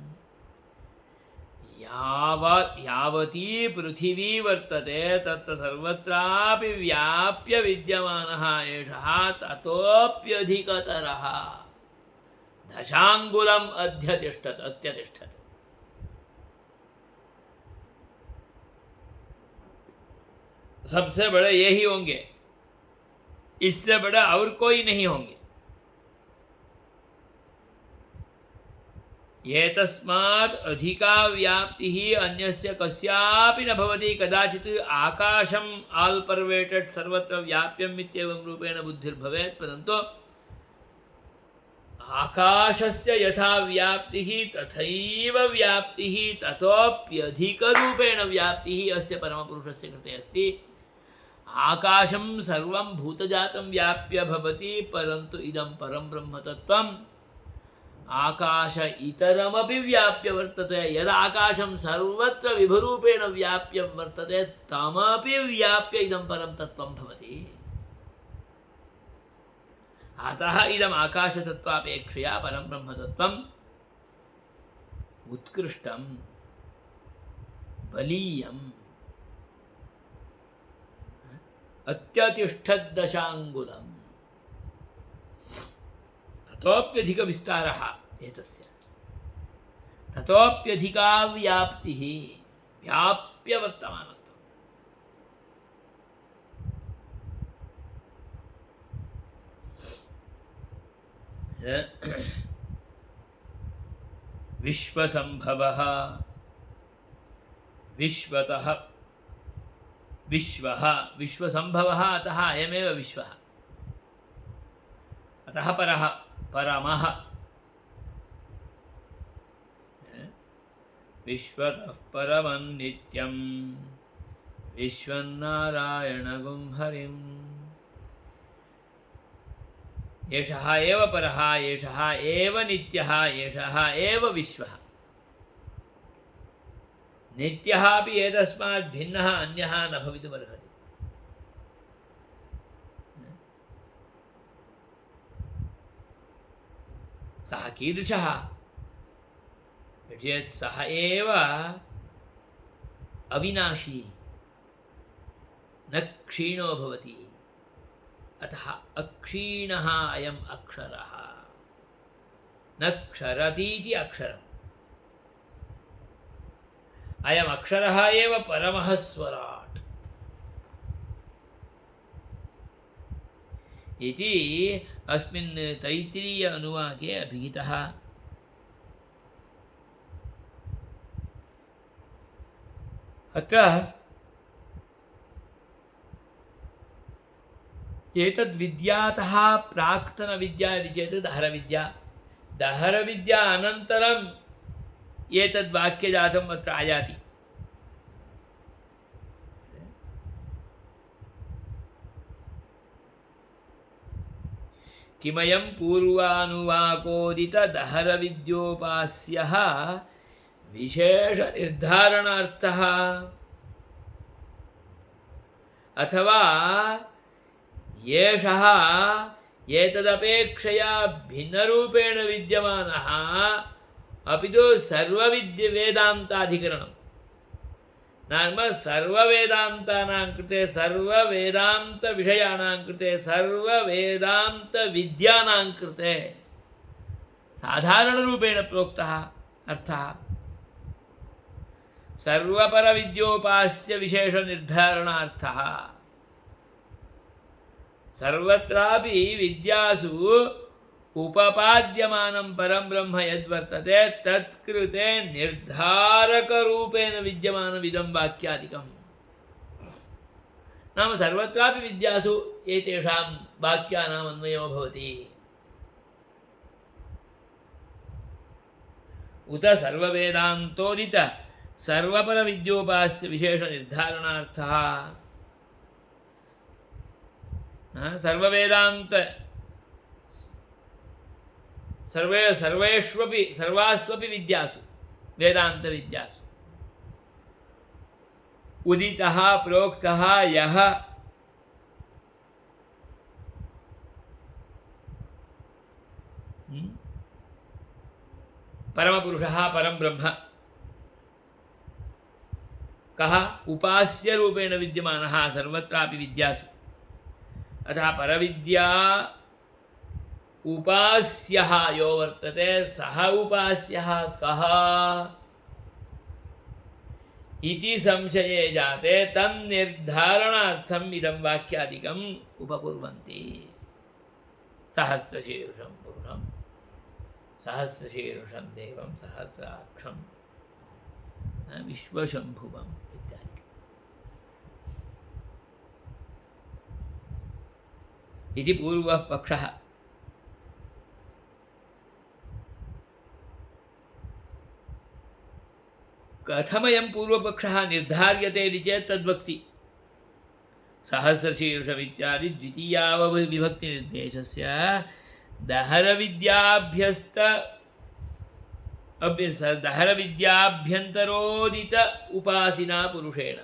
A: यावती पृथिवी वर्तते तत्र सर्वत्रापि व्याप्य विद्यमानः एषः ततोऽप्यधिकतरः दशाङ्गुलम् अत्यतिष्ठत् सबसे बड़े ये ही होंगे, इससे बड़ा और कोई नहीं होंगे। ये तस्मात् अधिका व्याप्तिः अन्यस्य कस्यापि न भवति। कदाचित् आकाशम् आल् पर्वेटेड् सर्वत्र व्याप्यम् इत्येवं रूपेण बुद्धिर्भवेत्, परन्तु आकाशस्य यथा व्याप्तिः तथैव व्याप्तिः ततोऽप्यधिकरूपेण व्याप्तिः अस्य परमपुरुषस्य कृते अस्ति। आकाशं सर्वं भूतजातं व्याप्य भवति, परन्तु इदं परं ब्रह्मतत्त्वम् आकाश इतरमपि व्याप्य वर्तते। यदा आकाशं सर्वत्र विभुरूपेण व्याप्य वर्तते तमपि व्याप्य इदं परं तत्त्वं भवति। अतः इदम् आकाशतत्त्वापेक्षया परं ब्रह्मतत्त्वम् उत्कृष्टं बलीयम् अत्यतिष्ठद्दशाङ्गुलम् ततोऽप्यधिकविस्तारः एतस्य ततोऽप्यधिका व्याप्तिः व्याप्य वर्तमानत्वम्। विश्वसंभवः विश्वतः विश्वः विश्वसंभवः अतः अयमेव विश्वः अतः परः परमः विश्वतः परमं नित्यं विश्वन्नारायणगुं हरिम्। एषः एव परः, एषः एव नित्यः, एषः एव विश्वः। नित्यः अपि एतस्मात् भिन्नः अन्यः न भवितुमर्हति। सः कीदृशः चेत् सः एव अविनाशी न क्षीणो भवति। अतः अक्षीणः अयम् अक्षरः न क्षरतीति अक्षरम्। अयम् अक्षरः एव परमः स्वराट् इति अस्मिन् तैत्तिरीय अनुवाके अभिहितः। अत्र एतद्विद्यातः प्राक्तनविद्या इति चेत् दहरविद्या, दहरविद्या अनन्तरम् एतद्वाक्यजातम् अत्र आयाति। किमयं पूर्वानुवाकोदितदहरविद्योपास्यः विशेषनिर्धारणार्थः अथवा येषः एतदपेक्षया भिन्नरूपेण विद्यमानः अपि तु सर्ववेदान्ताधिकरणं नाम सर्ववेदान्तानां कृते सर्ववेदान्तविषयाणां कृते सर्ववेदान्तविद्यानां कृते साधारणरूपेण प्रोक्तः अर्थः सर्वपरविद्योपास्य विशेषनिर्धारणार्थः। सर्वत्रापि विद्यासु उपपाद्यमानं परं ब्रह्म यद्वर्तते तत्कृते निर्धारकरूपेण विद्यमानमिदं वाक्यादिकम्। नाम सर्वत्रापि विद्यासु एतेषां वाक्यानाम् अन्वयो भवति। उत सर्ववेदान्तोदित सर्वपरविद्योपास्य विशेषनिर्धारणार्थः सर्ववेदान्त सर्वास्वपि विद्यासु वेदान्तविद्यासु उदितः प्रोक्तः यः परमपुरुषः परं ब्रह्म कः उपास्य रूपेण विद्यमानः सर्वत्रापि विद्यासु अतः परविद्या उपास्यः यो वर्तते सः उपास्यः कः इति संशये जाते तन्निर्धारणार्थम् इदं वाक्यादिकम् उपकुर्वन्ति सहस्रशीर्षं पुरुषं सहस्रशीर्षं देवं सहस्राक्षं विश्वशम्भुवम् इत्यादि इति पूर्वः पक्षः। कथमयं पूर्वपक्षः निर्धार्यते इति चेत् तद्वक्ति सहस्रशीर्षमित्यादि द्वितीयाविभक्तिनिर्देशस्य दहरविद्याभ्यन्तरोदित उपासिना पुरुषेण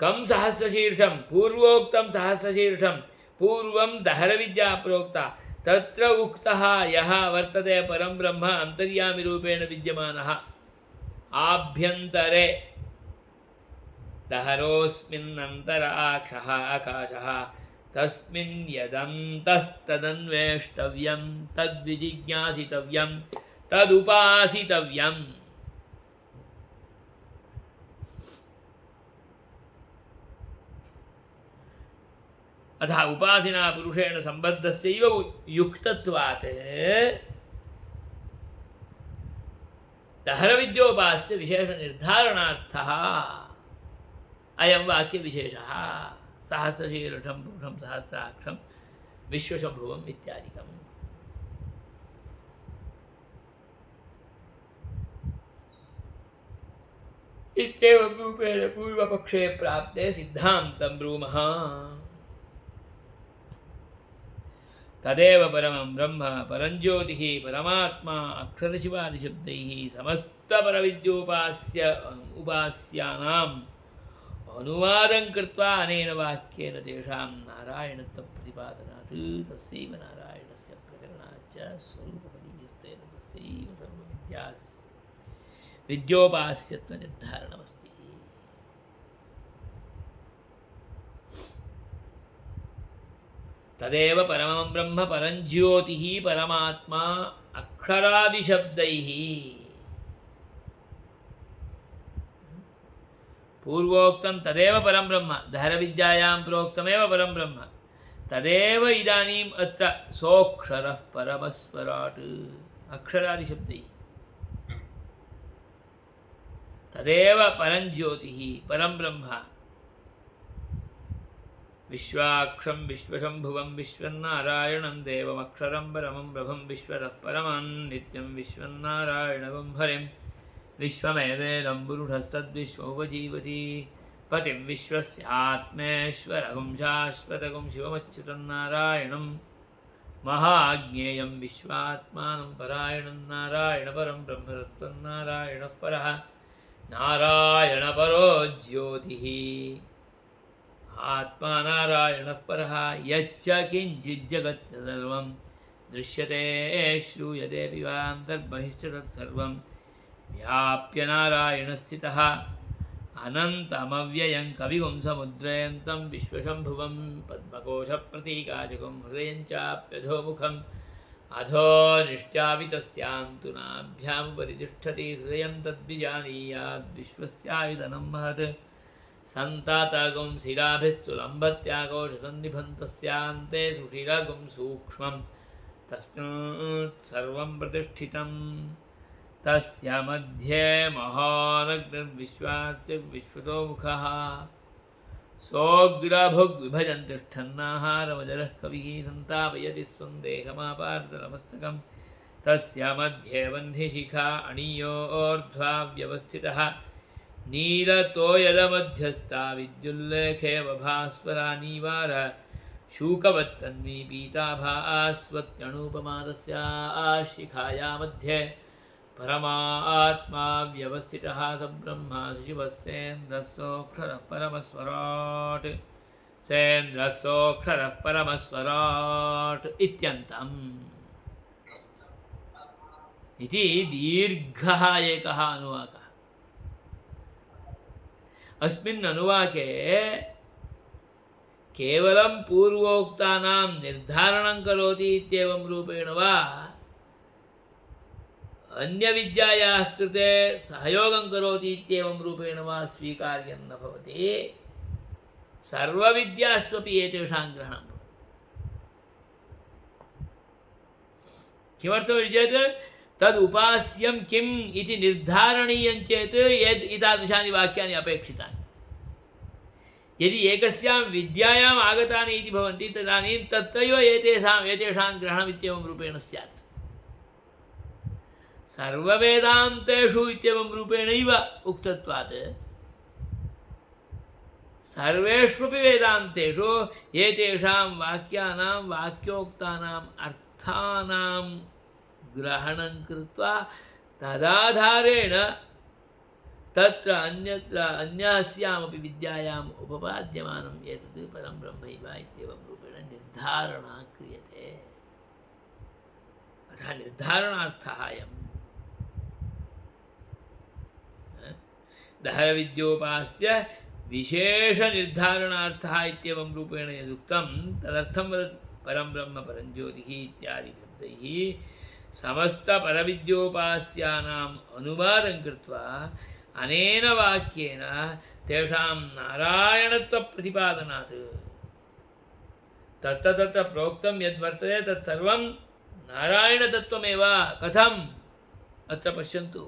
A: कं सहस्रशीर्षं पूर्वोक्तं सहस्रशीर्षं पूर्वं दहरविद्या प्रोक्ता तत्र उक्तः यः वर्तते परं ब्रह्म अन्तर्यामिरूपेण विद्यमानः आभ्यन्तरे दहरोऽस्मिन्नन्तर आकाशः तस्मिन् यदन्तस्तदन्वेष्टव्यं तद्विजिज्ञासितव्यं तदुपासितव्यम्। अतः उपासिना पुरुषेण सम्बद्धस्यैव युक्तत्वात् दहरविद्योपास्य विशेषनिर्धारणार्थः अयं वाक्यविशेषः सहस्रशीर्षं पुरुषं सहस्राक्षं विश्वशम्भुवम् इत्यादिकम्। इत्येवं रूपेण पूर्वपक्षे प्राप्ते सिद्धान्तं ब्रूमः। तदेव परमं ब्रह्म परञ्ज्योतिः परमात्मा अक्षरशिवादिशब्दैः समस्तपरविद्योपास्य उपास्यानाम् अनुवादं कृत्वा अनेन वाक्येन तेषां नारायणत्वप्रतिपादनात् तस्यैव नारायणस्य प्रकरणाच्च स्वरूपपदीयस्तेन तस्यैव विद्योपास्यत्वनिर्धारणमस्ति। तदेव परमं ब्रह्म परञ्ज्योतिः परमात्मा अक्षरादिशब्दैः पूर्वोक्तं तदेव परं ब्रह्म दहरविद्यायां प्रोक्तमेव परं ब्रह्म तदेव इदानीम् अत्र सोऽक्षरः परमस्वराट् अक्षरादिशब्दैः तदेव परञ्ज्योतिः परं ब्रह्म विश्वाक्षं विश्वशम्भुवं विश्वन्नारायणं देवमक्षरं परमं प्रभं विश्वतः परमं नित्यं विश्वन्नारायणगं हरिं विश्वमेवेदं पुरुषस्तद्विश्वोपजीवति पतिं विश्वस्यात्मेश्वरगुं शाश्वतगुं शिवमच्युतं नारायणं महाज्ञेयं विश्वात्मानं परायणं नारायणपरं ब्रह्मतत्त्वं नारायणः परः नारायणपरो ज्योतिः आत्मा नारायणः परः यच्च किञ्चिज्जगत् सर्वं दृश्यते श्रूयते पिबान्तर्बहिश्च तत्सर्वं व्याप्य नारायणस्थितः अनन्तमव्ययं कविगुं समुद्रयन्तं विश्वशम्भुवं पद्मकोशप्रतीकाचकं हृदयं चाप्यधोमुखम् अधो निष्ट्यापितस्यान्तु नाभ्यामुपरि तिष्ठति हृदयं तद्विजानीयाद्विश्वस्यायतनं महत् सन्तातगुं शिराभिस्तु लम्बत्याकोशसन्निभं तस्यान्ते सुशिरगुं सूक्ष्मं तस्मात् सर्वं प्रतिष्ठितं तस्य मध्ये महानग्निर्विश्वाच्च विश्वतोमुखः सोऽग्रभुग्विभजन् तिष्ठन्नाहारमजरः कविः सन्तापयति स्वं देहमापार्दलमस्तकं तस्य मध्ये वह्निशिखा अणीयोर्ध्वा व्यवस्थितः नीलतो यदमध्यस्था विद्युल्लेखे भास्वरानीवार शूकवत्तन्वी पीताभास्वत्यणुपमा तस्याः शिखाया मध्ये परमात्मा व्यवस्थितः स ब्रह्मा शिवस्येन्द्रस्योऽक्षरः परमस्वराट् सेन्द्रस्योऽक्षरः परमस्वराट् इत्यन्तम् इति दीर्घः एकः अनुवाकः। अस्मिन् अनुवाके केवलं पूर्वोक्तानां निर्धारणं करोति इत्येवं रूपेण वा अन्यविद्यायाः कृते सहयोगं करोति इत्येवं रूपेण वा स्वीकार्यं न भवति। सर्वविद्यास्वपि एतेषां ग्रहणं भवति। किमर्थमिति चेत् तदुपास्यं किम् इति निर्धारणीयं चेत् यद् एतादृशानि वाक्यानि अपेक्षितानि। यदि एकस्यां विद्यायाम् आगतानि इति भवन्ति तदानीं तत्रैव एतेषां ग्रहणमित्येवं रूपेण स्यात्। सर्ववेदान्तेषु इत्येवं रूपेणैव उक्तत्वात् सर्वेष्वपि वेदान्तेषु एतेषां वाक्यानां वाक्योक्तानाम् अर्थानां ग्रहणं कृत्वा तदाधारेण तत्र अन्यत्र अन्यास्यामपि विद्यायाम् उपपाद्यमानम् एतत् परं ब्रह्मैव इत्येवं रूपेण निर्धारणा क्रियते। अतः निर्धारणार्थः अयम्। दहरविद्योपास्य विशेषनिर्धारणार्थः इत्येवं रूपेण यदुक्तं तदर्थं वदति। परं ब्रह्म परं ज्योतिः इत्यादि शब्दैः समस्तपरविद्योपास्यानाम् अनुवादं कृत्वा अनेन वाक्येन तेषां नारायणत्वप्रतिपादनात् तत्र प्रोक्तं यद्वर्तते तत्सर्वं नारायणतत्त्वमेव। कथम् अत्र पश्यन्तु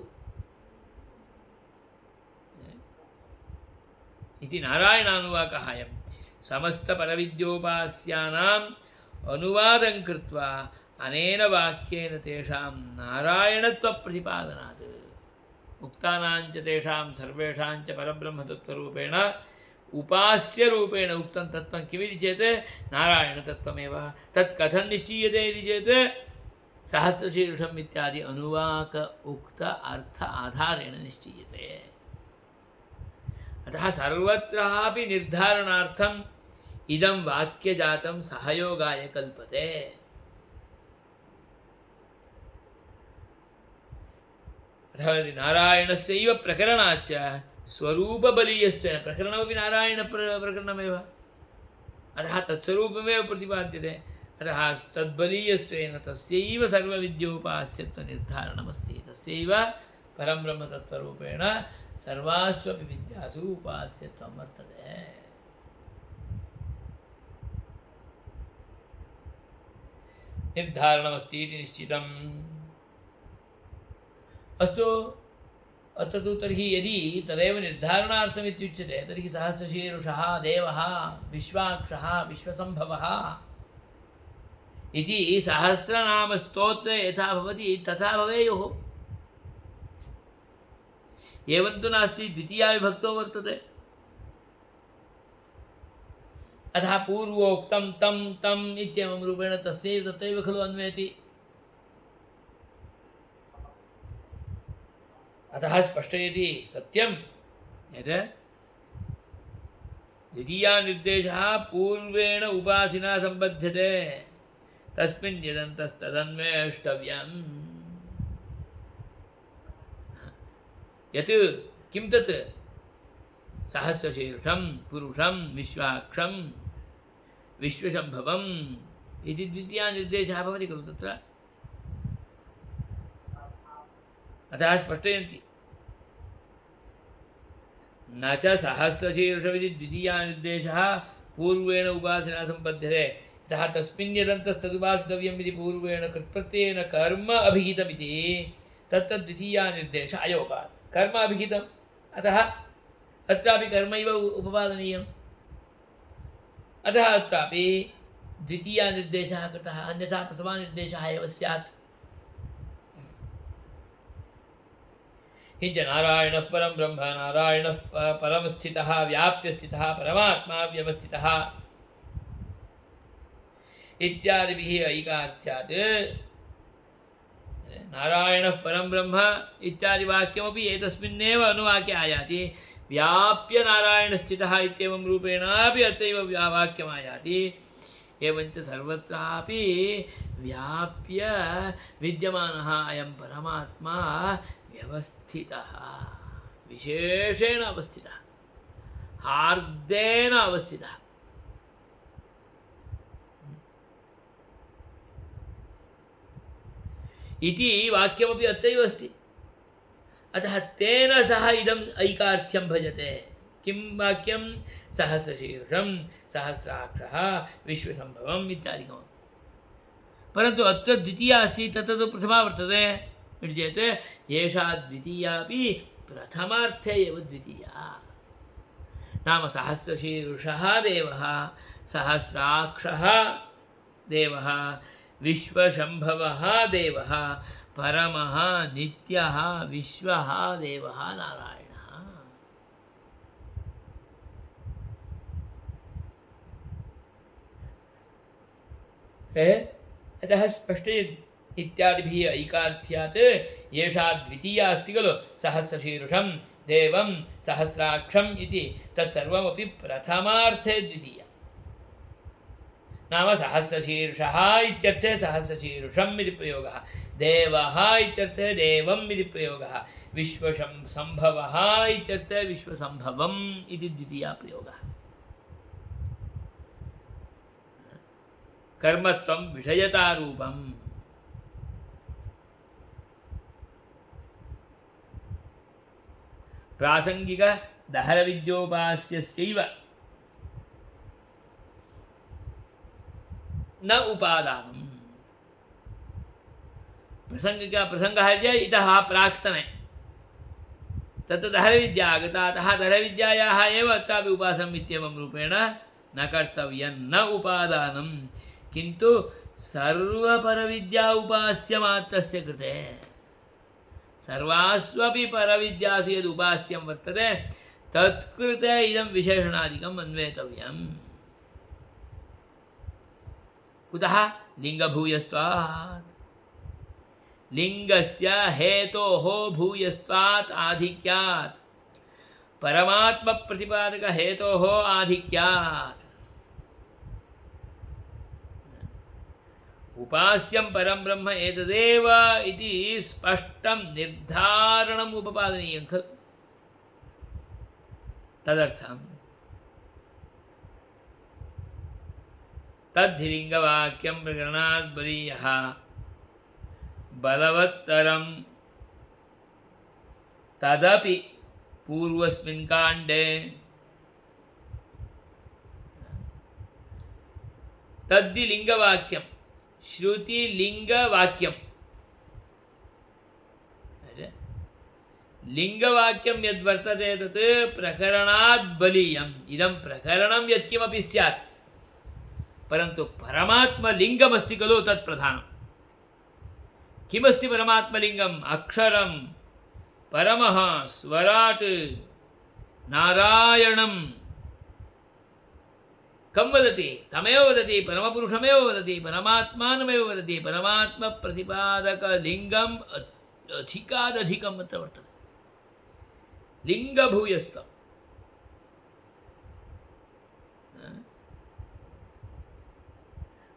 A: इति नारायणानुवाकः अयं। समस्तपरविद्योपास्यानाम् अनुवादं कृत्वा अनेन वाक्येन तेषां नारायणत्वप्रतिपादनात् उक्तानाञ्च तेषां सर्वेषाञ्च परब्रह्मतत्त्वरूपेण उपास्यरूपेण उक्तं तत्त्वं किमिति चेत् नारायणतत्त्वमेव। तत् कथं निश्चीयते इति चेत् सहस्रशीर्षम् इत्यादि अनुवाक उक्त अर्थ आधारेण निश्चीयते। अतः सर्वत्रापि निर्धारणार्थम् इदं वाक्यजातं सहयोगाय कल्पते। अतः नारायणस्यैव प्रकरणाच्च स्वरूपबलीयस्त्वेन प्रकरणमपि नारायणप्रकरणमेव। अतः तत्स्वरूपमेव प्रतिपाद्यते। अतः तद्बलीयत्वेन तस्यैव सर्वविद्योपास्यत्वनिर्धारणमस्ति। तस्यैव परं ब्रह्मतत्त्वरूपेण सर्वास्वपि विद्यासु उपास्यत्वं वर्तते। निर्धारणमस्ति इति निश्चितम्। अस्तु, अत्र तु तर्हि यदि तदेव निर्धारणार्थमित्युच्यते तर्हि सहस्रशीर्षः देवः विश्वाक्षः विश्वसम्भवः इति सहस्रनामस्तोत्रे यथा भवति तथा भवेयुः। एवं तु नास्ति, द्वितीया विभक्तो वर्तते। अतः पूर्वोक्तं तं तम् इत्येवं रूपेण तस्यैव तत्रैव खलु अन्वयति। अतः स्पष्टयति सत्यं यत् द्वितीया निर्देशः पूर्वेण उपासिना सम्बध्यते तस्मिन् यदन्तस्तदन्वेष्टव्यम्। यत् किं तत् सहस्रशीर्षं पुरुषं विश्वाक्षं विश्वसम्भवम् इति द्वितीया निर्देशः भवति खलु तत्र। अतः स्पष्टयन्ति न च सहस्रशीर्षमिति द्वितीया निर्देशः पूर्वेण उपासना सम्बध्यते यतः तस्मिन् यदन्तस्तदुपासितव्यम् इति पूर्वेण कृत्प्रत्ययेन कर्म अभिहितमिति तत्र द्वितीया निर्देश अयोगात् कर्म अभिहितम्। अतः अत्रापि कर्मैव उपपादनीयम्। अतः अत्रापि द्वितीया निर्देशः कृतः, अन्यथा प्रथमा निर्देशः एव स्यात्। किंच नारायणः परं ब्रह्म नारायणः परमस्थितः व्याप्य स्थितः परमात्मा व्यवस्थितः इत्यादिभिः ऐकार्थ्यात् नारायणः परं ब्रह्म इत्यादि वाक्यमपि एतस्मिन्नेव अनुवाक्ये आयाति। व्याप्य नारायणस्थितः इत्येवं रूपेणापि अत्रैव वाक्यम् आयाति। एवञ्च सर्वत्रापि व्याप्य विद्यमानः अयं परमात्मा व्यवस्थितः, विशेषेण अवस्थितः, हार्देन अवस्थितः। इति वाक्यमपि अत्रैव अस्ति। अतः तेन सह इदम् ऐकार्थ्यं भजते। किं वाक्यं? सहस्रशीर्षं सहस्राक्षः विश्वसम्भवम् इत्यादिकम्। परन्तु अत्र द्वितीया अस्ति, तत्र तु प्रथमा वर्तते इति चेत् एषा द्वितीयापि प्रथमार्थे एव द्वितीया। नाम सहस्रशीर्षः देवः, सहस्राक्षः देवः, विश्वशम्भवः देवः, परमः नित्यः विश्वः देवः नारायणः। अतः स्पष्टयत् इत्यादिभिः ऐकार्थ्यात् एषा द्वितीया अस्ति खलु, सहस्रशीर्षं देवं सहस्राक्षम् इति तत्सर्वमपि प्रथमार्थे द्वितीया। नाम सहस्रशीर्षः इत्यर्थे सहस्रशीर्षम् इति प्रयोगः, देवः इत्यर्थे देवम् इति प्रयोगः, विश्वसम्भवः इत्यर्थे विश्वसम्भवम् इति द्वितीया प्रयोगः। कर्मत्वं विषयतारूपम्। प्रासंगिक दहरविद्योपास्यस्यैव न उपादानम्। प्रसंगः इतः प्राक्तने तत् दहरविद्या आगता, अतः दहरविद्यायाः एव अत्रापि उपासनम् इत्येवं रूपेण न कर्तव्यं, न उपादानं। किन्तु सर्वपरविद्या उपास्यमात्रस्य कृते, सर्वास्वपि परविद्यासु यद् उपास्यं वर्तते तत्कृते इदं विशेषणादिकम् अन्वेतव्यम्। कुतः? लिङ्गभूयस्त्वात्। लिङ्गस्य हेतोः भूयस्त्वात् आधिक्यात्, परमात्मप्रतिपादकहेतोः आधिक्यात्। उपास्यं परं ब्रह्म एतदेव इति स्पष्टं निर्धारणम् उपपादनीयं खलु। तदर्थं तद्धिलिङ्गवाक्यं प्रकरणात् बलीयः बलवत्तरं तदपि पूर्वस्मिन् काण्डे तद्धिलिङ्गवाक्यं श्रुतिलिङ्गवाक्यं, लिङ्गवाक्यं यद्वर्तते तत् प्रकरणात् बलीयम्। इदं प्रकरणं यत्किमपि स्यात्, परन्तु परमात्मलिङ्गमस्ति खलु तत् प्रधानम्। किमस्ति परमात्मलिङ्गम्? अक्षरं परमः स्वराट् नारायणं कं वदति? तमेव वदति, परमपुरुषमेव वदति, परमात्मानमेव वदति। परमात्मप्रतिपादकलिङ्गम् अधिकादधिकम् अत्र वर्तते, लिङ्गभूयस्थम्।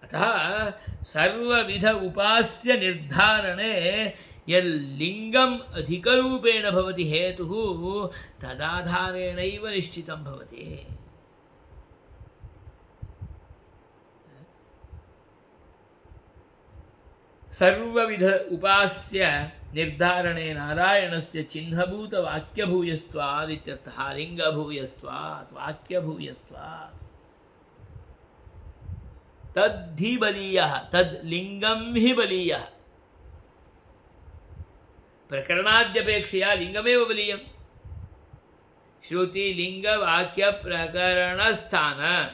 A: अतः सर्वविध उपास्य निर्धारणे यल्लिङ्गम् अधिकरूपेण भवति हेतुः तदाधारेणैव निश्चितं भवति। सर्वविध उपास्य निर्धारणे नारायणस्य चिह्नभूतवाक्यभूयस्त्वात् इत्यर्थः। लिङ्गभूयस्त्वात्, वाक्यभूयस्त्वात्। तद्धि बलीयः, तद् लिङ्गं हि बलीयः। प्रकरणाद्यपेक्षया लिङ्गमेव बलीयं। श्रुतिलिङ्गवाक्यप्रकरणस्थान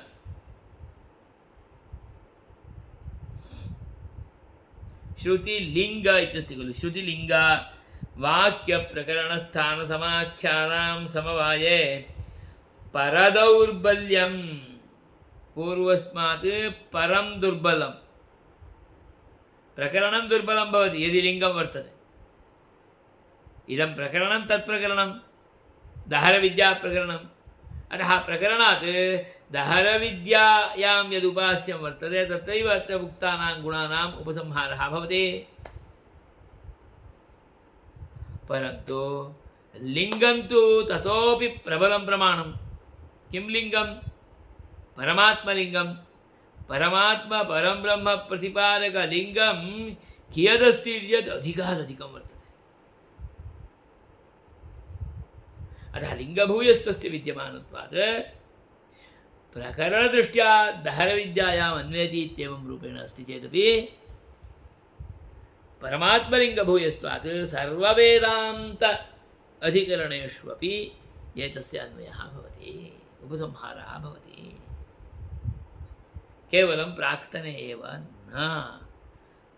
A: श्रुतिलिङ्ग इत्यस्ति खलु, श्रुतिलिङ्ग वाक्य प्रकरण स्थान समाख्यानां समवाये परदौर्बल्यं पूर्वस्मात् परं दुर्बलं प्रकरणं दुर्बलं भवति यदि लिङ्गं वर्तते। इदं प्रकरणं तत्प्रकरणं दहरविद्याप्रकरणम्। अतः प्रकरणात् दहरविद्यायां यदुपास्यं वर्तते तत्रैव अत्र उक्तानां गुणानाम् उपसंहारः भवति। परन्तु लिङ्गं तु ततोपि प्रबलं प्रमाणं। किं लिङ्गं? परमात्मलिङ्गं। परमात्मा परं ब्रह्म प्रतिपादकलिङ्गं कियदस्ति चेत् अधिकाधिकं वर्तते। अतः लिङ्गभूयस्तस्य विद्यमानत्वात् प्रकरणदृष्ट्या दहरविद्यायाम् अन्वेति इत्येवं रूपेण अस्ति चेदपि परमात्मलिङ्गभूयस्त्वात् सर्ववेदान्त अधिकरणेष्वपि एतस्य अन्वयः भवति, उपसंहारः भवति। केवलं प्राक्तने एव न,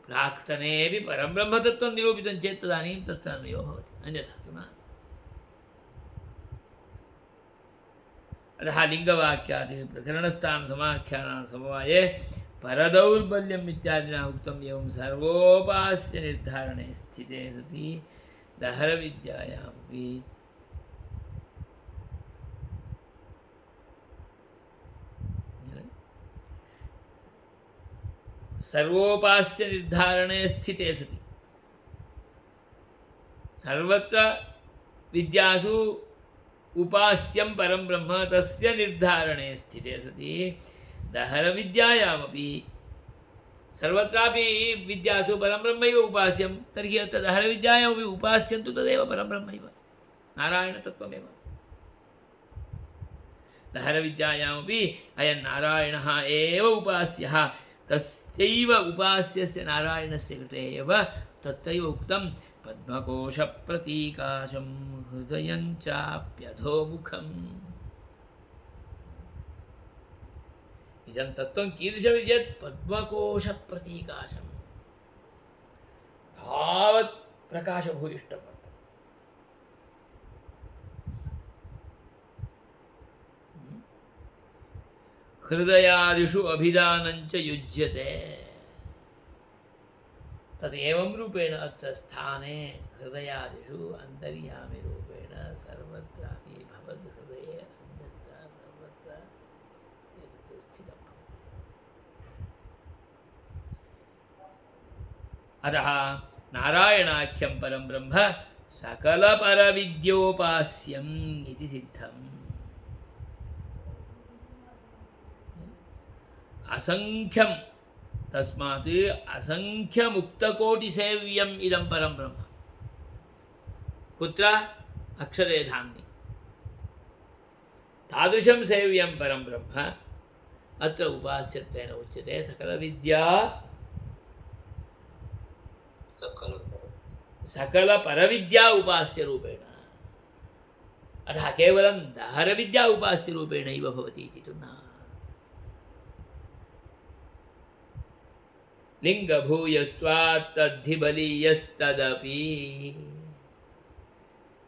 A: प्राक्तनेऽपि परब्रह्मतत्त्वं निरूपितं चेत् तदानीं तत्र अन्वयो भवति, अन्यथा तु न। अतः लिङ्गवाक्यादि प्रकरणस्थान समाख्यानां समवाये परदौर्बल्यम् इत्यादिना उक्तम्। एवं सर्वोपास्य निर्धारणे स्थिते सति दहरविद्यायामपि सर्वोपास्य निर्धारणे स्थिते सति सर्वत्र विद्यासु उपास्यं परं ब्रह्म तस्य निर्धारणे स्थिते सति दहरविद्यायामपि सर्वत्रापि विद्यासु परं ब्रह्मैव उपास्यं, तर्हि अत्र दहरविद्यायामपि उपास्यं तु तदेव परं ब्रह्मैव नारायणतत्त्वमेव। दहरविद्यायामपि अयं नारायणः एव उपास्यः, तस्यैव उपास्यस्य नारायणस्य कृते एव तत्रैव उक्तं पद्मकोशप्रतीकाशं हृदयं चाप्यधोमुखम्। इदं तत्त्वं कीदृशमिति चेत् पद्मकोशप्रतीकाशं तावत् प्रकाशभूयिष्ठं वर्तते। हृदयादिषु अभिधानञ्च युज्यते। तदेवं रूपेण अत्र स्थाने हृदयादिषु अन्तर्यामिरूपेण सर्वत्रापि भवद्हृदये अन्यत्र सर्वत्र स्थितं भवति। अतः नारायणाख्यं परं ब्रह्म सकलपरविद्योपास्यम् इति सिद्धम्। असंख्यं तस्मात् असंख्यमुक्तकोटिसेव्यम् इदं परं ब्रह्म। कुत्र? अक्षरे धाम्नि। तादृशं सेव्यं परं ब्रह्म अत्र उपास्यत्वेन उच्यते। सकलविद्या सकलपरविद्या उपास्य रूपेण। अतः केवलं दहरविद्या उपास्य रूपेणैव भवति इति तु न। लिङ्गभूयस्त्वात् तद्धिबलीयस्तदपि।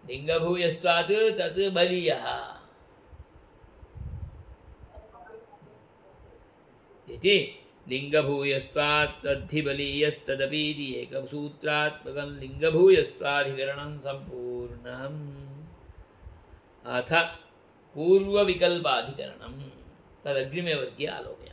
A: लिङ्गभूयस्त्वात् तत् बलीयः इति। लिङ्गभूयस्त्वात् तद्धिबलीयस्तदपि इति एकसूत्रात्मकं लिङ्गभूयस्त्वाधिकरणं सम्पूर्णम्। अथ पूर्वविकल्पाधिकरणं तदग्रिमे वर्गे आलोकयामः।